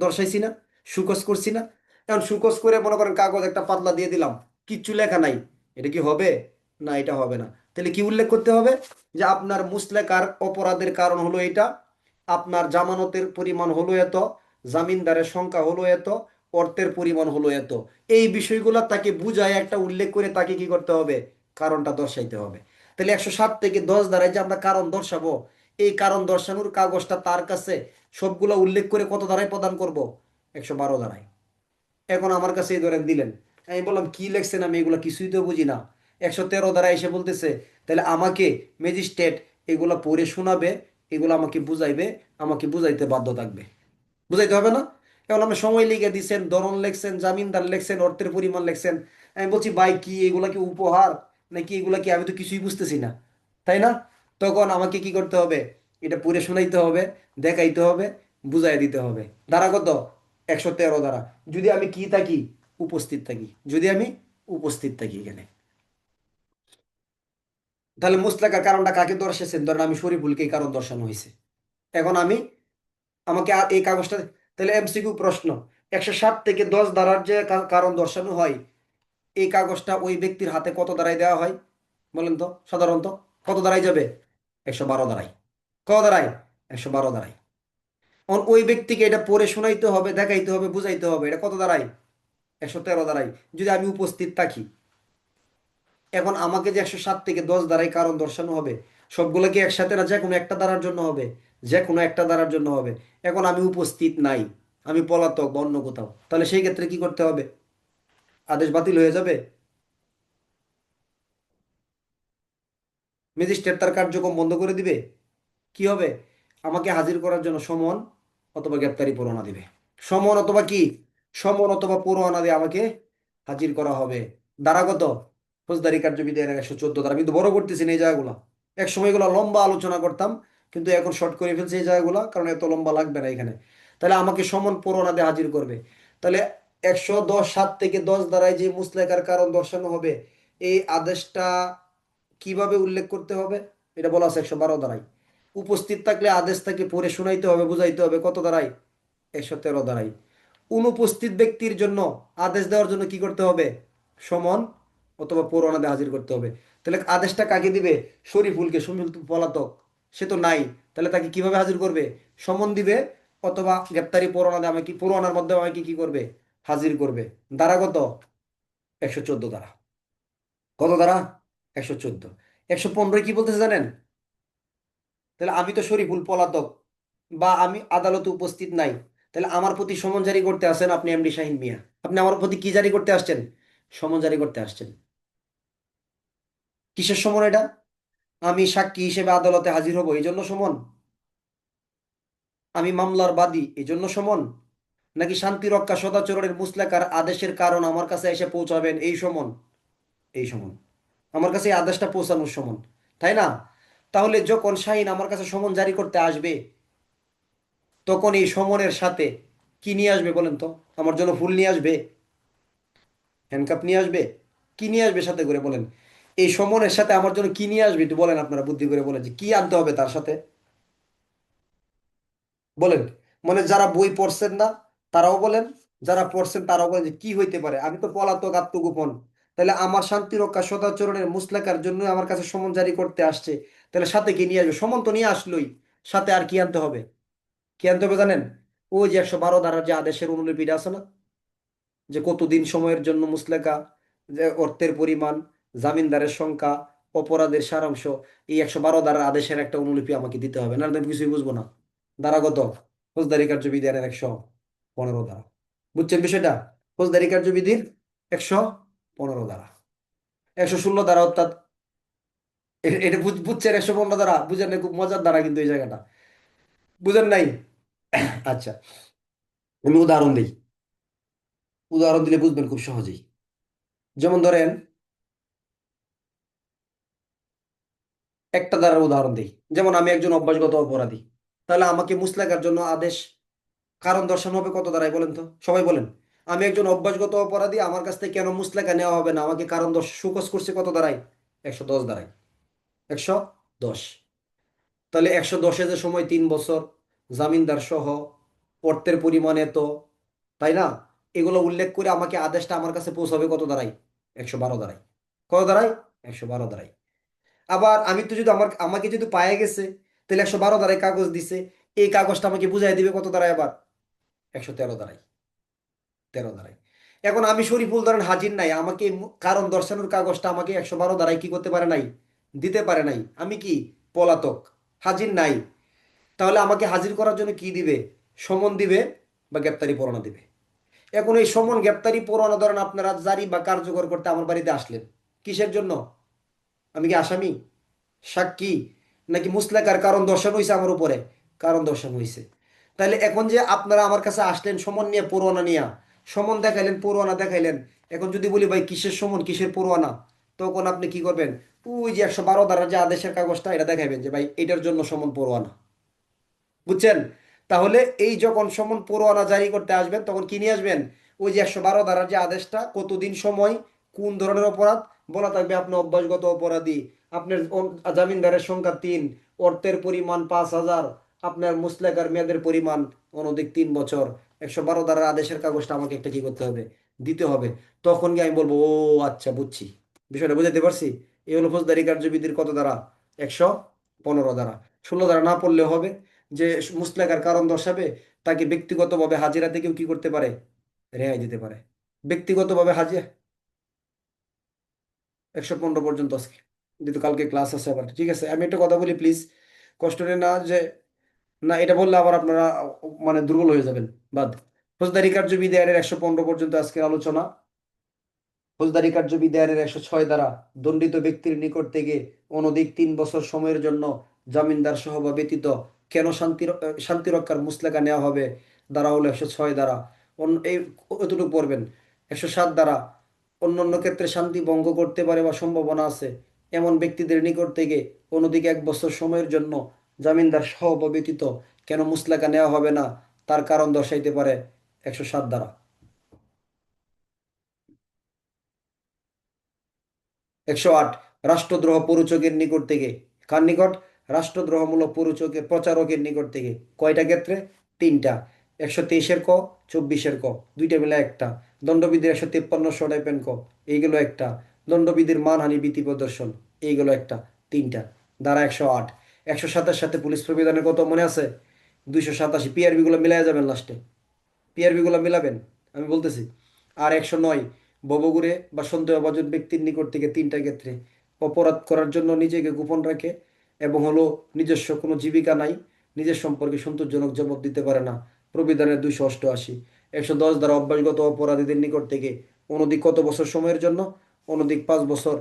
দর্শাইছি না, সুকস করছি না? এখন সুকস করে মনে করেন কাগজ একটা পাতলা দিয়ে দিলাম, কিচ্ছু লেখা নাই, এটা কি হবে? না, এটা হবে না। তাহলে কি উল্লেখ করতে হবে? যে আপনার মুসলেকার অপরাধের কারণ হলো এটা, আপনার জামানতের পরিমাণ হলো এত, জামিনদারের সংখ্যা হলো এত, অর্থের পরিমাণ হলো এত। এই বিষয়গুলো তাকে বুঝায় একটা উল্লেখ করে তাকে কি করতে হবে? কারণটা দর্শাইতে হবে। তাহলে 107 থেকে 10 দ্বারাই যে আমরা কারণ দর্শাবো, এই কারণ দর্শানোর কাগজটা তার কাছে সবগুলো উল্লেখ করে কত দ্বারাই প্রদান করব? 112 দ্বারাই। এখন আমার কাছে এই ধরেন দিলেন, আমি বললাম কি লেখছেন, আমি এগুলো কিছুই তো বুঝি না। 113 দ্বারা এসে বলতেছে, তাহলে আমাকে ম্যাজিস্ট্রেট এগুলা পড়ে শোনাবে, এগুলো আমাকে বুঝাইবে, আমাকে বুঝাইতে বাধ্য থাকবে। বুঝাইতে হবে না? এখন আপনি সময় লিখে দিচ্ছেন, ধরন লেখছেন, জামিনদার লেখছেন, অর্থের পরিমাণ লেখছেন। আমি বলছি ভাই কি এগুলা কি উপহার নাকি এগুলা কি? আমি তো কিছুই বুঝতেছি না, তাই না? তখন আমাকে কি করতে হবে? এটা পড়ে শোনাইতে হবে, দেখাইতে হবে, বুঝাই দিতে হবে। ধারা কত? 113 ধারা। যদি আমি কি থাকি? উপস্থিত থাকি। যদি আমি উপস্থিত থাকি এখানে, তাহলে মুস্তাকার কারণটা কাকে দর্শাচ্ছেন? ধরেন আমি শরীফুলকে এই কারণ দর্শানো হয়েছে। এখন আমি, আমাকে আর এই কাগজটা, তাহলে এমসিকিউ প্রশ্ন, 107 থেকে 10 ধারার যে কারণ দর্শানো হয়, এই কাগজটা ওই ব্যক্তির হাতে কত দ্বারাই দেওয়া হয় বলেন তো? সাধারণত কত দ্বারাই যাবে? 112 দ্বারাই। কত দ্বারাই? 112 দ্বারাই। ওই ব্যক্তিকে এটা পড়ে শোনাইতে হবে, দেখাইতে হবে, বুঝাইতে হবে, এটা কত দ্বারাই? 113 দ্বারাই, যদি আমি উপস্থিত থাকি। এখন আমাকে যে 107 থেকে 10 দ্বারাই কারণ দর্শানো হবে, সবগুলো কি একসাথে না যে কোনো একটা দ্বারার জন্য হবে? যে কোনো একটা দ্বারার জন্য হবে। এখন আমি উপস্থিত নাই, আমি পলাতক বা অন্য কোথাও, তাহলে সেই ক্ষেত্রে কি করতে হবে? আদেশ বাতিল হয়ে যাবে। ম্যাজিস্ট্রেট তার কার্যক্রম বন্ধ করে দিবে। কি হবে? আমাকে হাজির করার জন্য সমন অথবা গ্রেপ্তারি পরোয়ানা দিবে। সমন অথবা কি? সমন অথবা পরোয়ানা দিয়ে আমাকে হাজির করা হবে। ধারাগত ফৌজদারি কার্যবিধি এর 114 ধারা। আমি তো বড় করতেছি না এই জায়গাগুলো, এক সময় এগুলো লম্বা আলোচনা করতাম, কিন্তু এখন শর্ট করে ফেলছে এই জায়গাগুলো, কারণ এত লম্বা লাগবে না এখানে। তাহলে আমাকে সমন পরোয়ানা দিয়ে হাজির করবে। তাহলে 110(7) থেকে 10 দ্বারাই যে মুসলেকার কারণ দর্শানো হবে, এই আদেশটা কিভাবে উল্লেখ করতে হবে? এটা বলা আছে 112 দ্বারাই। উপস্থিত থাকলে আদেশটাকে পড়ে শোনাইতে হবে, বুঝাইতে হবে কত দ্বারাই? 113 দ্বারাই। অনুপস্থিত ব্যক্তির জন্য আদেশ দেওয়ার জন্য কি করতে হবে? সমন অথবা পরোয়ানা দিয়ে হাজির করতে হবে। তাহলে আদেশটা কাকে দিবে? শরীফুলকে। শরীফুল তো পলাতক, সে তো নাই। তাহলে তাকে কিভাবে হাজির করবে? সমন দিবে অথবা গ্রেপ্তারি পরোয়ানা দিয়ে আমাকে, পরোয়ানার মাধ্যমে আমাকে কি করবে? হাজির করবে। ধারা কত? 114 দ্বারা। কত দ্বারা? 114। 115 কি বলতেছে জানেন? তাহলে আমি তো শরীফুল পলাতক, বা আমি আদালতে উপস্থিত নাই, তাহলে আমার প্রতি সমন জারি করতে আসেন আপনি এমডি শাহিন মিয়া। আপনি আমার প্রতি কি জারি করতে আসছেন? সমন জারি করতে আসছেন। কিসের সমন এটা? আমি সাক্ষী হিসেবে আদালতে হাজির হব এই জন্য সমন? আমি মামলার বাদী এই জন্য সমন? নাকি শান্তি রক্ষা সদাচরণের মুসলেকার আদেশের কারণ আমার কাছে এসে পৌঁছাবেন এই সমন? এই সমন। আমার কাছে এই আদেশটা পৌঁছানোর সমন, তাই না? তাহলে যখন শাহিন আমার কাছে সমন জারি করতে আসবে, তখন এই সমনের সাথে কি নিয়ে আসবে বলেন তো? আমার জন্য ফুল নিয়ে আসবে? হ্যান্ডকাপ নিয়ে আসবে? কি নিয়ে আসবে সাথে করে বলেন? এই সমনের সাথে আমার জন্য কি নিয়ে আসবে একটু বলেন, আপনারা বুদ্ধি করে বলেন যে কি আনতে হবে তার সাথে। বলেন। মানে যারা বই পড়ছেন না তারাও বলেন, যারা পড়ছেন তারাও বলেন যে কি হইতে পারে? আমি তো পলাতক, আত্মগোপন। তাহলে আমার শান্তি রক্ষা সদাচরণের মুসলেকার জন্য আমার কাছে সমন জারি করতে আসছে, তাহলে সাথে কি নিয়ে আসবে? সমন তো নিয়ে আসলোই, সাথে আর কি আনতে হবে? কি আনতে হবে জানেন? ওই যে 112 ধারার যে আদেশের অনুলিপিটা আছে না, যে কতদিন সময়ের জন্য মুসলেকা, যে অর্থের পরিমাণ, জামিনদারের সংখ্যা, অপরাধের সারাংশ, এই 112 ধারার আদেশের একটা অনুলিপি আমাকে দিতে হবে, না আমি কিছুই বুঝবো না। ধারা কত? ফৌজদারি কার্যবিধির 115 ধারা। বুঝছেন বিষয়টা? ফৌজদারি কার্যবিধির 115 ধারা। 116 ধারা অর্থাৎ এটা বুঝছেন? 115 ধারা বুঝেন না? খুব মজার ধারা কিন্তু এই জায়গাটা, বুঝেন নাই? আচ্ছা, আমি উদাহরণ দিই। উদাহরণ দিলে বুঝবেন খুব সহজেই। যেমন ধরেন, একটা দ্বারা উদাহরণ দিই। যেমন আমি একজন অভ্যাসগত অপরাধী, তাহলে আমাকে মুচলেকার জন্য আদেশ কারণ দর্শানো হবে কত দ্বারাই বলেন তো? সবাই বলেন। আমি একজন অভ্যাসগত অপরাধী, আমার কাছ থেকে কেন মুচলেকা নেওয়া হবে না? আমাকে কারণ সুকস করছে কত দ্বারাই? 110 দ্বারাই। 110। তাহলে 110-এ যে সময় 3 বছর, জামিনদার সহ, অর্থের পরিমাণ এত, তাই না? এগুলো উল্লেখ করে আমাকে আদেশটা আমার কাছে পৌঁছাবে কত দ্বারাই? 112 দ্বারাই। কত দ্বারাই? 112 দ্বারাই। আবার আমি তো যদি আমাকে যদি পায়ে গেছে, তাহলে 112 দ্বারাই কাগজ দিছে, এই কাগজটা আমাকে বুঝাই দিবে কত দ্বারাই? আবার 113 দ্বারাই। 13 দ্বারাই। এখন আমি শরীফুল ধরেন হাজির নাই, আমাকে কারণ দর্শানোর কাগজটা আমাকে 112 দ্বারাই কি করতে পারে নাই? দিতে পারে নাই। আমি কি? পলাতক, হাজির নাই। তাহলে আমাকে হাজির করার জন্য কি দিবে? সমন দিবে বা গ্রেপ্তারি পরোয়ানা দিবে। এখন এই সমন গ্রেপ্তারি পরোয়ানা ধরেন আপনারা জারি বা কার্যকর করতে আমার বাড়িতে আসলেন, কিসের জন্য? আমি কি আসামি, সাক্ষী, নাকি মুসলেকার কারণ দর্শানো হয়েছে আমার উপরে? কারণ দর্শানো হয়েছে। তাহলে এখন যে আপনারা আমার কাছে আসলেন সমন নিয়ে, পরোয়ানা নিয়ে, সমন দেখাইলেন, পরোয়ানা দেখাইলেন, এখন যদি বলি ভাই কিসের সমন কিসের পরোয়ানা, তখন আপনি কি করবেন? ওই যে 112 ধারার যে আদেশের কাগজটা এটা দেখাইবেন যে ভাই এটার জন্য সমন পরোয়ানা। বুঝছেন? তাহলে এই যখন সমন পরোয়ানা জারি করতে আসবেন তখন কি নিয়ে আসবেন? ওই যে 112 ধারার যে আদেশটা, কতদিন সময়, কোন ধরনের অপরাধ, বলা থাকবে আপনি অভ্যাসগত অপরাধী, আপনার জামিনদারের সংখ্যা 3, অর্থের পরিমাণ 5,000, আপনার মুসলেকার মেয়াদের পরিমাণ অনধিক 3 বছর। 112 ধারার আদেশের কাগজটা আমাকে একটা কি করতে হবে? দিতে হবে। তখন গিয়ে আমি বলবো ও আচ্ছা বুঝছি, বিষয়টা বুঝাতে পারছি। এই হলো ফৌজদারি কার্যবিধির কত ধারা? 115 ধারা। 16 ধারা না পড়লেও হবে। যে মুসলেকার কারণ দর্শাবে, তাকে ব্যক্তিগতভাবে হাজিরা থেকেও কি করতে পারে? রেহাই দিতে পারে। ব্যক্তিগতভাবে হাজিরা 115 পর্যন্ত আজকে, যেহেতু কালকে ক্লাস আছে আবার। ঠিক আছে, আমি একটা কথা বলি প্লিজ, কষ্ট নেই না যে, না এটা বললে আবার আপনারা মানে দুর্বল হয়ে যাবেন। বাদ। ফৌজদারি কার্যবিধি আইনের 115 পর্যন্ত আজকের আলোচনা। ফৌজদারি কার্যবিধি আইনের 106 দ্বারা দণ্ডিত ব্যক্তির নিকট থেকে অনধিক 3 বছর সময়ের জন্য জামিনদার সহ বা ব্যতীত কেন শান্তি রক্ষার মুচলেকা নেওয়া হবে? দ্বারা হলো 106 দ্বারা। এই এতটুকু পড়বেন। 107 দ্বারা অন্যান্য ক্ষেত্রে শান্তি ভঙ্গ করতে পারে বা সম্ভাবনা আছে এমন ব্যক্তিদের নিকট থেকে অনধিক 1 বছর সময়ের জন্য জামিনদার সহ বা ব্যতীত কেন মুচলেকা নেওয়া হবে না, তার কারণ দর্শাইতে পারে 107 দ্বারা। 108, রাষ্ট্রদ্রোহ প্ররোচকের নিকট থেকে। কার নিকট? রাষ্ট্রদ্রোহমূলক প্ররোচকের প্রচারকের নিকট থেকে। কয়টা ক্ষেত্রে? তিনটা। 123-এর ক, 24-এর ক, দুইটা মিলে একটা। দণ্ডবিধির 153 ক, এইগুলো একটা। দণ্ডবিধির মানহানি ভীতি প্রদর্শন, এইগুলো একটা। তিনটা। ধারা 108। 107-এর সাথে পুলিশ প্রবিধানের কত মনে আছে? 287। পিআরবি গুলো মিলাই যাবেন লাস্টে, পিআরবি গুলো মিলাবেন, আমি বলতেছি। আর 109, ভবঘুরে বা সন্দেহভাজন ব্যক্তির নিকট থেকে তিনটা ক্ষেত্রে। অপরাধ করার জন্য নিজেকে গোপন রাখে এবং হলো নিজস্ব কোনো জীবিকা নাই, নিজের সম্পর্কে সন্তোষজনক জবাব দিতে পারে না। প্রবিধানের 288। 110 দ্বারা অভ্যাসগত অপরাধীদের নিকট থেকে অনধিক কত বছর সময়ের জন্য? অনধিক 5 বছর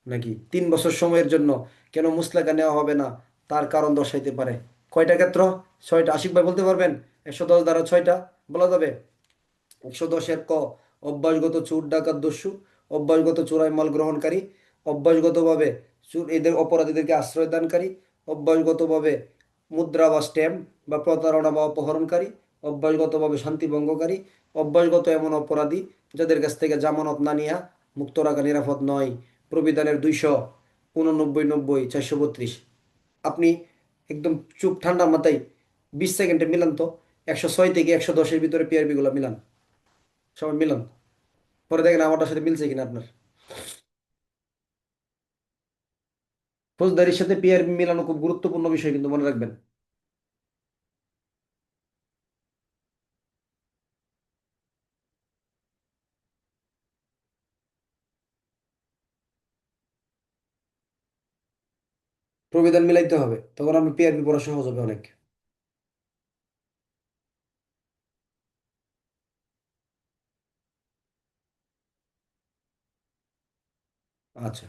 নাকি 3 বছর সময়ের জন্য কেন মুচলেকা নেওয়া হবে না, তার কারণ দর্শাইতে পারে। কয়টা ক্ষেত্র? 6টা। আশিক ভাই বলতে পারবেন? 110 দ্বারা 6টা বলা যাবে। 110-এর ক, অভ্যাসগত চোর ডাকাত দস্যু, অভ্যাসগত চোরাই মাল গ্রহণকারী, অভ্যাসগতভাবে চোর এদের অপরাধীদেরকে আশ্রয় দানকারী, অভ্যাসগতভাবে মুদ্রা বা স্ট্যাম্প বা প্রতারণা বা অপহরণকারী, অভ্যাসগতভাবে শান্তি ভঙ্গকারী, অভ্যাসগত এমন অপরাধী যাদের কাছ থেকে জামানত না নিয়া মুক্ত রাখা নিরাপদ নয়। প্রবিধানের 289, 90, 432। আপনি একদম চুপ ঠান্ডা মাথায় 20 সেকেন্ডে মিলান তো 106 থেকে 110-এর ভিতরে পিআরবি গুলো মিলান, সবাই মিলান। পরে দেখেন আমারটার সাথে মিলছে কিনা আপনার। ফৌজদারির সাথে পিআরবি মিলানো খুব গুরুত্বপূর্ণ বিষয়, কিন্তু মনে রাখবেন। প্রবিধান মিলাইতে হবে, তখন আপনি পিআরবি পড়া সহজ হবে অনেক। আচ্ছা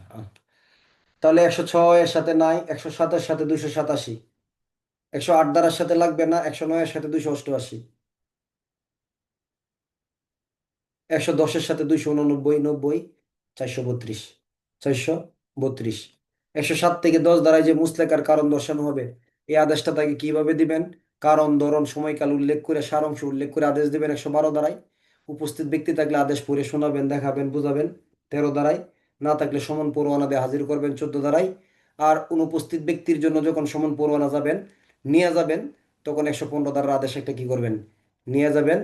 তাহলে 106-এর সাথে নাই, 107-এর সাথে 287, 108 দ্বারার সাথে লাগবে না, 109-এর সাথে 288, 110-এর সাথে 289, 90, 432, 432। 107 থেকে 10 দ্বারায় যে মুচলেকার কারণ দর্শানো হবে, এই আদেশটা তাকে কিভাবে দিবেন? কারণ, ধরন, সময়কাল উল্লেখ করে সারাংশ উল্লেখ করে আদেশ দিবেন 112 দ্বারায়। উপস্থিত ব্যক্তি থাকলে আদেশ পড়ে শোনাবেন, দেখাবেন, বুঝাবেন 13 দ্বারায়। না থাকলে সমন পরোয়ানা দিয়ে হাজির করবেন 14 দ্বারায়। আর অনুপস্থিত ব্যক্তির জন্য যখন সমন পরোয়ানা যাবেন, নিয়ে যাবেন, তখন 115 দ্বারার আদেশ একটা কি করবেন? নিয়ে যাবেন।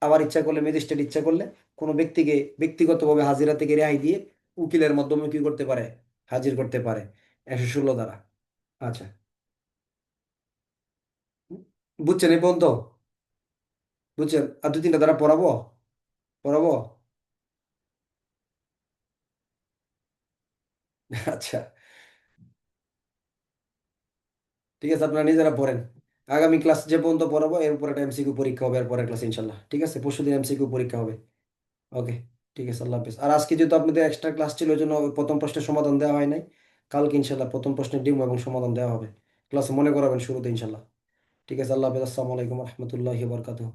আবার ইচ্ছা করলে ম্যাজিস্ট্রেট ইচ্ছা করলে কোনো ব্যক্তিকে ব্যক্তিগতভাবে হাজিরা থেকে রেহাই দিয়ে উকিলের মাধ্যমে কি করতে পারে? হাজির করতে পারে 116 দ্বারা। আচ্ছা, বুঝছেন এই পর্যন্ত? বুঝছেন? আর 2-3টা দ্বারা পড়াবো, পড়াবো। আচ্ছা, ঠিক আছে, আপনারা নিজেরা পড়েন। আগামী ক্লাস যে পর্যন্ত পড়াবো এরপর একটা এমসিকিউ পরীক্ষা হবে, এরপরের ক্লাস ইনশাল্লাহ। ঠিক আছে, পরশুদিন এমসিকিউ পরীক্ষা হবে। ওকে, ঠিক আছে, আল্লাহ হাফেজ। আর আজকে যেহেতু আপনাদের এক্সট্রা ক্লাস ছিল, ওই জন্য ওই প্রথম প্রশ্নের সমাধান দেওয়া হয় নাই। কালকে ইনশাল্লাহ প্রথম প্রশ্নের ডিম এবং সমাধান দেওয়া হবে। ক্লাসে মনে করাবেন শুরুতে ইনশাল্লাহ। ঠিক আছে, আল্লাহ হাফেজ, আসসালামু আলাইকুম রহমতুল্লাহি বরকাতুহ।